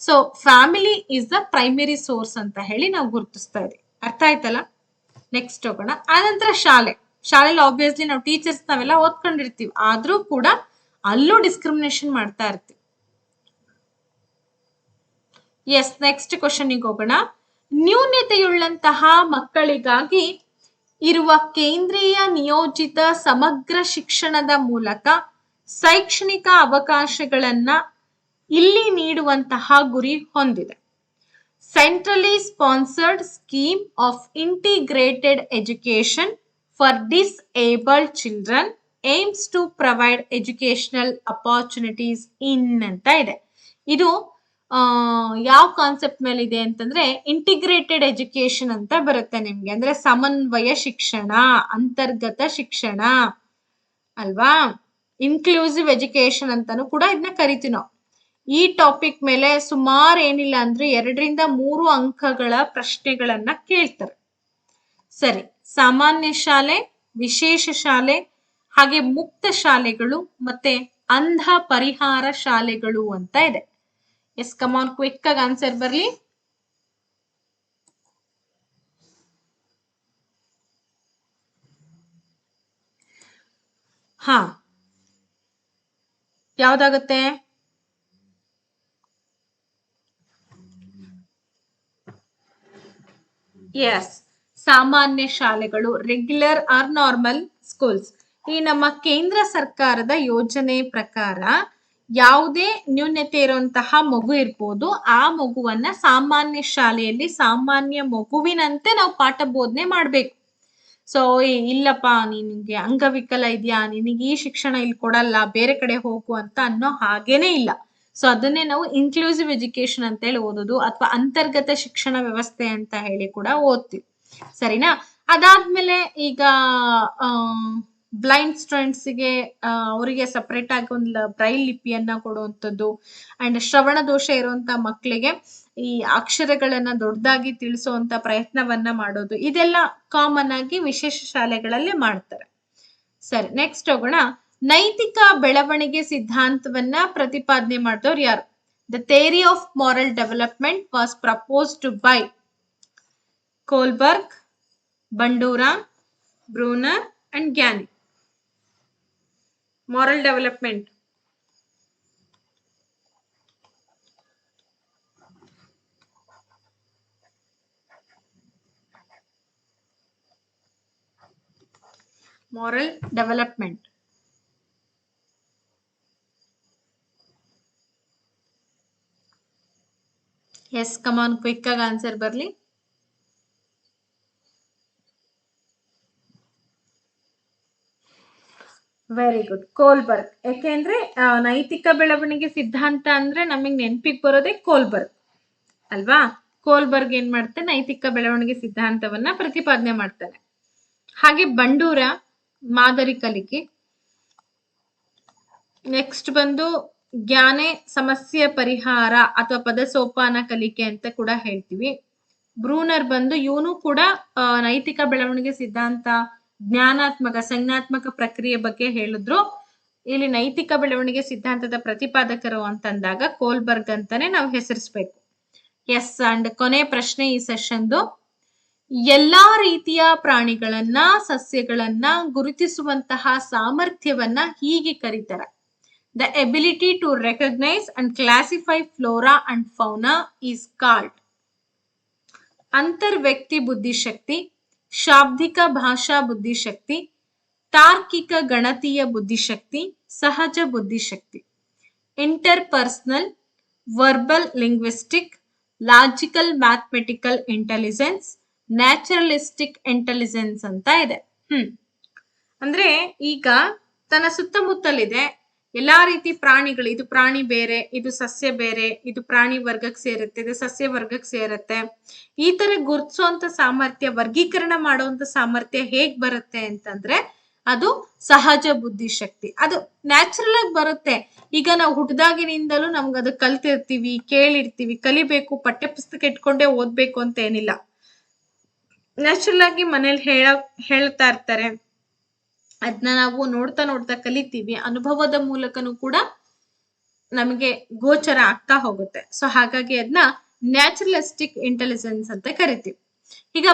S1: so family is the primary source ಅಂತ ಹೇಳಿ ನಾವು ಗುರುತಿಸ್ತಾ ಇದೀವಿ. ಅರ್ಥ ಆಯ್ತಲ್ಲ? ನೆಕ್ಸ್ಟ್ ಹೋಗೋಣ. ಆನಂತರ ಶಾಲೆಯಲ್ಲಿ ಆಬ್ವಿಯಸ್ಲಿ ನಾವು ಟೀಚರ್ಸ್ ನಾವೆಲ್ಲ ಓದ್ಕೊಂಡಿರ್ತೀವಿ, ಆದ್ರೂ ಕೂಡ ಅಲ್ಲೂ ಡಿಸ್ಕ್ರಿಮಿನೇಷನ್ ಮಾಡ್ತಾ ಇರ್ತೀವಿ. ಎಸ್, ನೆಕ್ಸ್ಟ್ ಕ್ವಶನ್ಗೆ ಹೋಗೋಣ. ನ್ಯೂನತೆಯುಳ್ಳಂತಹ ಮಕ್ಕಳಿಗಾಗಿ ಇರುವ ಕೇಂದ್ರೀಯ ನಿಯೋಜಿತ ಸಮಗ್ರ ಶಿಕ್ಷಣದ ಮೂಲಕ ಶೈಕ್ಷಣಿಕ ಅವಕಾಶಗಳನ್ನ ಇಲ್ಲಿ ನೀಡುವಂತಹ ಗುರಿ ಹೊಂದಿದೆ. Centrally sponsored scheme of integrated education for disabled children aims to provide educational opportunities in ಅಂತ ಇದೆ. ಇದು ಯಾವ ಕಾನ್ಸೆಪ್ಟ್ ಮೇಲೆ ಇದೆ ಅಂತಂದ್ರೆ ಇಂಟಿಗ್ರೇಟೆಡ್ ಎಜುಕೇಶನ್ ಅಂತ ಬರುತ್ತೆ ನಿಮ್ಗೆ. ಅಂದ್ರೆ ಸಮನ್ವಯ ಶಿಕ್ಷಣ, ಅಂತರ್ಗತ ಶಿಕ್ಷಣ ಅಲ್ವಾ? ಇನ್ಕ್ಲೂಸಿವ್ ಎಜುಕೇಶನ್ ಅಂತಾನು ಕೂಡ ಇದನ್ನ ಕರಿತೀವಿ ನಾವು. ಈ ಟಾಪಿಕ್ ಮೇಲೆ ಸುಮಾರು ಏನಿಲ್ಲ ಅಂದ್ರೆ 2-3 ಅಂಕಗಳ ಪ್ರಶ್ನೆಗಳನ್ನ ಕೇಳ್ತಾರೆ. ಸರಿ, ಸಾಮಾನ್ಯ ಶಾಲೆ, ವಿಶೇಷ ಶಾಲೆ ಹಾಗೆ ಮುಕ್ತ ಶಾಲೆಗಳು ಮತ್ತೆ ಅಂಧ ಪರಿಹಾರ ಶಾಲೆಗಳು ಅಂತ ಇದೆ. ಎಸ್, ಕಮಾನ್, ಕ್ವಿಕ್ ಆಗಿ ಆನ್ಸರ್ ಬರ್ಲಿ. ಹಾ, ಯಾವ್ದಾಗುತ್ತೆ? ಎಸ್, ಸಾಮಾನ್ಯ ಶಾಲೆಗಳು, ರೆಗ್ಯುಲರ್ ಆರ್ ನಾರ್ಮಲ್ ಸ್ಕೂಲ್ಸ್. ಈ ನಮ್ಮ ಕೇಂದ್ರ ಸರ್ಕಾರದ ಯೋಜನೆ ಪ್ರಕಾರ ಯಾವುದೇ ನ್ಯೂನತೆ ಇರುವಂತಹ ಮಗು ಇರ್ಬೋದು, ಆ ಮಗುವನ್ನ ಸಾಮಾನ್ಯ ಶಾಲೆಯಲ್ಲಿ ಸಾಮಾನ್ಯ ಮಗುವಿನಂತೆ ನಾವು ಪಾಠ ಬೋಧನೆ ಮಾಡ್ಬೇಕು. ಸೊ ಇಲ್ಲಪ್ಪ ನಿನ್ಗೆ ಅಂಗವಿಕಲ ಇದೆಯಾ, ನಿನಗೆ ಈ ಶಿಕ್ಷಣ ಇಲ್ಲಿ ಕೊಡಲ್ಲ, ಬೇರೆ ಕಡೆ ಹೋಗು ಅಂತ ಅನ್ನೋ ಹಾಗೇನೆ ಇಲ್ಲ. ಸೊ ಅದನ್ನೇ ನಾವು ಇನ್ಕ್ಲೂಸಿವ್ ಎಜುಕೇಶನ್ ಅಂತ ಹೇಳಿ ಓದೋದು, ಅಥವಾ ಅಂತರ್ಗತ ಶಿಕ್ಷಣ ವ್ಯವಸ್ಥೆ ಅಂತ ಹೇಳಿ ಕೂಡ ಓದ್ತೀವಿ. ಸರಿನಾ? ಅದಾದ್ಮೇಲೆ ಈಗ ಬ್ಲೈಂಡ್ ಸ್ಟೂಡೆಂಟ್ಸ್ಗೆ ಅವರಿಗೆ ಸಪರೇಟ್ ಆಗಿ ಒಂದು ಬ್ರೈಲ್ ಲಿಪಿಯನ್ನ ಕೊಡುವಂಥದ್ದು, ಅಂಡ್ ಶ್ರವಣ ದೋಷ ಇರುವಂತ ಮಕ್ಕಳಿಗೆ ಈ ಅಕ್ಷರಗಳನ್ನ ದೊಡ್ಡದಾಗಿ ತಿಳಿಸುವಂತ ಪ್ರಯತ್ನವನ್ನ ಮಾಡೋದು, ಇದೆಲ್ಲ ಕಾಮನ್ ಆಗಿ ವಿಶೇಷ ಶಾಲೆಗಳಲ್ಲಿ ಮಾಡ್ತಾರೆ. ಸರಿ, ನೆಕ್ಸ್ಟ್ ಹೋಗೋಣ. ನೈತಿಕ ಬೆಳವಣಿಗೆ ಸಿದ್ಧಾಂತವನ್ನ ಪ್ರತಿಪಾದನೆ ಮಾಡಿದವ್ರು ಯಾರು? The theory of moral development was proposed by Kohlberg, Bandura, Bruner and Gagne. Moral development yes, come on, quick ಆಗಿ ಆನ್ಸರ್ ಬರ್ಲಿ. Very good, Kohlberg. ಯಾಕೆಂದ್ರೆ ನೈತಿಕ ಬೆಳವಣಿಗೆ ಸಿದ್ಧಾಂತ ಅಂದ್ರೆ ನಮಗ್ ನೆನ್ಪಿಗೆ ಬರೋದೇ ಕೋಲ್ಬರ್ಗ್ ಅಲ್ವಾ? ಕೋಲ್ಬರ್ಗ್ ಏನ್ ಮಾಡ್ತಾರೆ, ನೈತಿಕ ಬೆಳವಣಿಗೆ ಸಿದ್ಧಾಂತವನ್ನ ಪ್ರತಿಪಾದನೆ ಮಾಡ್ತಾರೆ. ಹಾಗೆ ಬಂಡೂರ ಮಾದರಿ ಕಲಿಕೆ. ನೆಕ್ಸ್ಟ್ ಬಂದು ಜ್ಞಾನೇ ಸಮಸ್ಯೆ ಪರಿಹಾರ ಅಥವಾ ಪದಸೋಪಾನ ಕಲಿಕೆ ಅಂತ ಕೂಡ ಹೇಳ್ತೀವಿ. ಬ್ರೂನರ್ ಬಂದು ಇವನು ಕೂಡ ನೈತಿಕ ಬೆಳವಣಿಗೆ ಸಿದ್ಧಾಂತ, ಜ್ಞಾನಾತ್ಮಕ ಸಂಜ್ಞಾತ್ಮಕ ಪ್ರಕ್ರಿಯೆ ಬಗ್ಗೆ ಹೇಳಿದ್ರು. ಇಲ್ಲಿ ನೈತಿಕ ಬೆಳವಣಿಗೆ ಸಿದ್ಧಾಂತದ ಪ್ರತಿಪಾದಕರು ಅಂತಂದಾಗ ಕೋಲ್ಬರ್ಗ್ ಅಂತಾನೆ ನಾವು ಹೆಸರಿಸ್ಬೇಕು. ಎಸ್, ಅಂಡ್ ಕೊನೆ ಪ್ರಶ್ನೆ ಈ ಸೆಷನ್ದು. ಎಲ್ಲಾ ರೀತಿಯ ಪ್ರಾಣಿಗಳನ್ನ, ಸಸ್ಯಗಳನ್ನ ಗುರುತಿಸುವಂತಹ ಸಾಮರ್ಥ್ಯವನ್ನ ಹೀಗೆ ಕರೀತಾರೆ. The ability to recognise and classify flora and fauna is called ಅಂತರ್ವ್ಯಕ್ತಿ ಬುದ್ಧಿಶಕ್ತಿ, ಶಾಬ್ದಿಕ ಭಾಷಾ ಬುದ್ಧಿಶಕ್ತಿ, ತಾರ್ಕಿಕ ಗಣತೀಯ ಬುದ್ಧಿಶಕ್ತಿ, ಸಹಜ ಬುದ್ಧಿಶಕ್ತಿ. Interpersonal, verbal linguistic, logical mathematical intelligence, naturalistic intelligence ಅಂತ ಇದೆ. ಅಂದ್ರೆ ಈಗ ತನ್ನ ಸುತ್ತಮುತ್ತಲಿದೆ ಎಲ್ಲಾ ರೀತಿ ಪ್ರಾಣಿಗಳು, ಇದು ಪ್ರಾಣಿ ಬೇರೆ, ಇದು ಸಸ್ಯ ಬೇರೆ, ಇದು ಪ್ರಾಣಿ ವರ್ಗಕ್ಕೆ ಸೇರುತ್ತೆ, ಇದು ಸಸ್ಯ ವರ್ಗಕ್ಕೆ ಸೇರುತ್ತೆ, ಈ ತರ ಗುರುತಿಸುವಂತ ಸಾಮರ್ಥ್ಯ, ವರ್ಗೀಕರಣ ಮಾಡುವಂತ ಸಾಮರ್ಥ್ಯ ಹೇಗ್ ಬರುತ್ತೆ ಅಂತಂದ್ರೆ ಅದು ಸಹಜ ಬುದ್ಧಿಶಕ್ತಿ. ಅದು ನ್ಯಾಚುರಲ್ ಆಗಿ ಬರುತ್ತೆ. ಈಗ ನಾವು ಹುಟ್ಟದಾಗಿನಿಂದಲೂ ನಮ್ಗೆ ಅದು ಕಲ್ತಿರ್ತೀವಿ, ಕೇಳಿರ್ತೀವಿ, ಕಲಿಬೇಕು, ಪಠ್ಯ ಪುಸ್ತಕ ಇಟ್ಕೊಂಡೇ ಓದ್ಬೇಕು ಅಂತ ಏನಿಲ್ಲ. ನ್ಯಾಚುರಲ್ ಆಗಿ ಮನೇಲಿ ಹೇಳ್ತಾ ಇರ್ತಾರೆ, ಅದನ್ನ ನಾವು ನೋಡ್ತಾ ನೋಡ್ತಾ ಕಲಿತೀವಿ, ಅನುಭವದ ಮೂಲಕನೂ ಕೂಡ ನಮಗೆ ಗೋಚರ ಆಗ್ತಾ ಹೋಗುತ್ತೆ. ಸೊ ಹಾಗಾಗಿ ಅದನ್ನ ನ್ಯಾಚುರಲಿಸ್ಟಿಕ್ ಇಂಟೆಲಿಜೆನ್ಸ್ ಅಂತ ಕರಿತೀವಿ. ಈಗ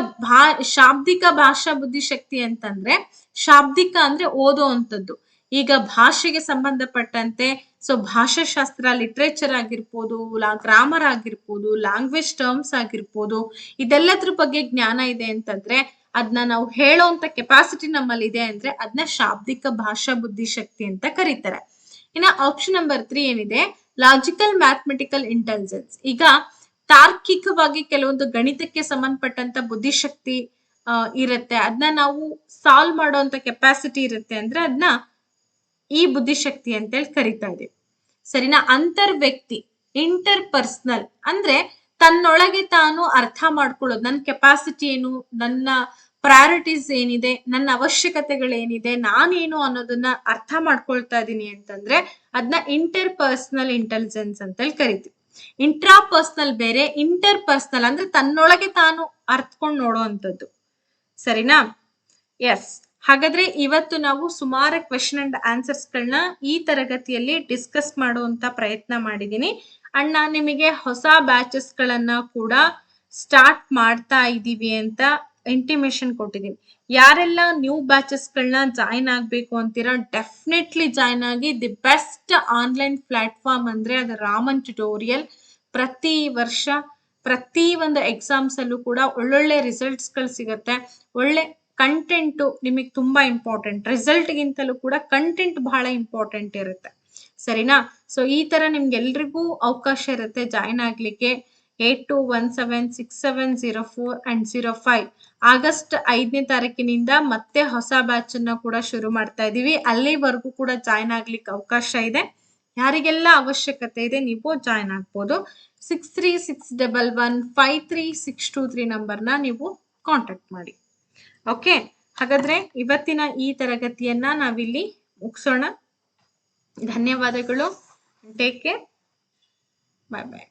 S1: ಶಾಬ್ದಿಕ ಭಾಷಾ ಬುದ್ಧಿಶಕ್ತಿ ಅಂತಂದ್ರೆ, ಶಾಬ್ದಿಕ ಅಂದ್ರೆ ಓದೋ ಅಂತದ್ದು. ಈಗ ಭಾಷೆಗೆ ಸಂಬಂಧಪಟ್ಟಂತೆ ಸೊ ಭಾಷಾಶಾಸ್ತ್ರ, ಲಿಟ್ರೇಚರ್ ಆಗಿರ್ಬೋದು, ಗ್ರಾಮರ್ ಆಗಿರ್ಬೋದು, ಲ್ಯಾಂಗ್ವೇಜ್ ಟರ್ಮ್ಸ್ ಆಗಿರ್ಬೋದು, ಇದೆಲ್ಲದ್ರ ಬಗ್ಗೆ ಜ್ಞಾನ ಇದೆ ಅಂತಂದ್ರೆ, ಅದನ್ನ ನಾವು ಹೇಳೋಂತ ಕೆಪಾಸಿಟಿ ನಮ್ಮಲ್ಲಿ ಇದೆ ಅಂದ್ರೆ ಅದನ್ನ ಶಾಬ್ದಿಕ ಭಾಷಾ ಬುದ್ಧಿಶಕ್ತಿ ಅಂತ ಕರೀತಾರೆ. ಇನ್ನ ಆಪ್ಷನ್ ನಂಬರ್ 3 ಏನಿದೆ, ಲಾಜಿಕಲ್ ಮ್ಯಾಥಮೆಟಿಕಲ್ ಇಂಟೆಲಿಜೆನ್ಸ್. ಈಗ ತಾರ್ಕಿಕವಾಗಿ ಕೆಲವೊಂದು ಗಣಿತಕ್ಕೆ ಸಂಬಂಧಪಟ್ಟಂತ ಬುದ್ಧಿಶಕ್ತಿ ಇರುತ್ತೆ, ಅದನ್ನ ನಾವು ಸಾಲ್ವ್ ಮಾಡುವಂತ ಕೆಪಾಸಿಟಿ ಇರುತ್ತೆ ಅಂದ್ರೆ ಅದನ್ನ ಈ ಬುದ್ಧಿಶಕ್ತಿ ಅಂತೇಳಿ ಕರಿತಾ ಇದೀವಿ. ಸರಿನಾ? ಅಂತರ್ವ್ಯಕ್ತಿ, ಇಂಟರ್ಪರ್ಸನಲ್ ಅಂದ್ರೆ ತನ್ನೊಳಗೆ ತಾನು ಅರ್ಥ ಮಾಡ್ಕೊಳ್ಳೋದು, ನನ್ನ ಕೆಪಾಸಿಟಿ ಏನು, ನನ್ನ ಪ್ರಯಾರಿಟೀಸ್ ಏನಿದೆ, ನನ್ನ ಅವಶ್ಯಕತೆಗಳೇನಿದೆ, ನಾನೇನು ಅನ್ನೋದನ್ನ ಅರ್ಥ ಮಾಡ್ಕೊಳ್ತಾ ಇದೀನಿ ಅಂತಂದ್ರೆ ಅದನ್ನ ಇಂಟರ್ಪರ್ಸನಲ್ ಇಂಟೆಲಿಜೆನ್ಸ್ ಅಂತೇಳಿ ಕರಿತೀವಿ. ಇಂಟ್ರಾ ಪರ್ಸನಲ್ ಬೇರೆ, ಇಂಟರ್ ಪರ್ಸನಲ್ ಅಂದ್ರೆ ತನ್ನೊಳಗೆ ತಾನು ಅರ್ಥಕೊಂಡು ನೋಡುವಂಥದ್ದು. ಸರಿನಾ? ಎಸ್. ಹಾಗಾದ್ರೆ ಇವತ್ತು ನಾವು ಸುಮಾರು ಕ್ವೆಶ್ಚನ್ ಅಂಡ್ ಆನ್ಸರ್ಸ್ ಗಳನ್ನ ಈ ತರಗತಿಯಲ್ಲಿ ಡಿಸ್ಕಸ್ ಮಾಡುವಂತ ಪ್ರಯತ್ನ ಮಾಡಿದೀನಿ. ಅಣ್ಣ ನಿಮಗೆ ಹೊಸ ಬ್ಯಾಚಸ್ ಗಳನ್ನ ಕೂಡ ಸ್ಟಾರ್ಟ್ ಮಾಡ್ತಾ ಇದ್ದೀವಿ ಅಂತ ಇಂಟಿಮೇಶನ್ ಕೊಟ್ಟಿದ್ದೀನಿ. ಯಾರೆಲ್ಲ ನ್ಯೂ ಬ್ಯಾಚಸ್ ಗಳನ್ನ ಜಾಯಿನ್ ಆಗ್ಬೇಕು ಅಂತೀರಾ, ಡೆಫಿನೆಟ್ಲಿ ಜಾಯಿನ್ ಆಗಿ. ದಿ ಬೆಸ್ಟ್ ಆನ್ಲೈನ್ ಪ್ಲಾಟ್ಫಾರ್ಮ್ ಅಂದ್ರೆ ಅದು ರಾಮನ್ ಟ್ಯುಟೋರಿಯಲ್. ಪ್ರತಿ ವರ್ಷ ಪ್ರತಿ ಒಂದು ಎಕ್ಸಾಮ್ಸ್ ಅಲ್ಲೂ ಕೂಡ ಒಳ್ಳೊಳ್ಳೆ ರಿಸಲ್ಟ್ಸ್ ಗಳು ಸಿಗತ್ತೆ. ಒಳ್ಳೆ ಕಂಟೆಂಟ್ ನಿಮಗೆ ತುಂಬಾ ಇಂಪಾರ್ಟೆಂಟ್, ರಿಸಲ್ಟ್ ಗಿಂತಲೂ ಕೂಡ ಕಂಟೆಂಟ್ ಬಹಳ ಇಂಪಾರ್ಟೆಂಟ್ ಇರುತ್ತೆ. ಸರಿನಾ? ಸೊ ಈ ತರ ನಿಮ್ಗೆಲ್ರಿಗೂ ಅವಕಾಶ ಇರುತ್ತೆ ಜಾಯಿನ್ ಆಗ್ಲಿಕ್ಕೆ. 82176704 and 05 ಆಗಸ್ಟ್ 5ನೇ ತಾರೀಕಿನಿಂದ ಮತ್ತೆ ಹೊಸ ಬ್ಯಾಚ್ ಅನ್ನ ಕೂಡ ಶುರು ಮಾಡ್ತಾ ಇದೀವಿ. ಅಲ್ಲಿವರೆಗೂ ಕೂಡ ಜಾಯಿನ್ ಆಗ್ಲಿಕ್ಕೆ ಅವಕಾಶ ಇದೆ. ಯಾರಿಗೆಲ್ಲ ಅವಶ್ಯಕತೆ ಇದೆ ನೀವು ಜಾಯಿನ್ ಆಗ್ಬೋದು. 6361153623 ನಂಬರ್ನ ನೀವು ಕಾಂಟ್ಯಾಕ್ಟ್ ಮಾಡಿ. ಓಕೆ, ಹಾಗಾದ್ರೆ ಇವತ್ತಿನ ಈ ತರಗತಿಯನ್ನ ನಾವಿಲ್ಲಿ ಮುಗಿಸೋಣ. ಧನ್ಯವಾದಗಳು. Take care. ಬಾಯ್ ಬಾಯ್.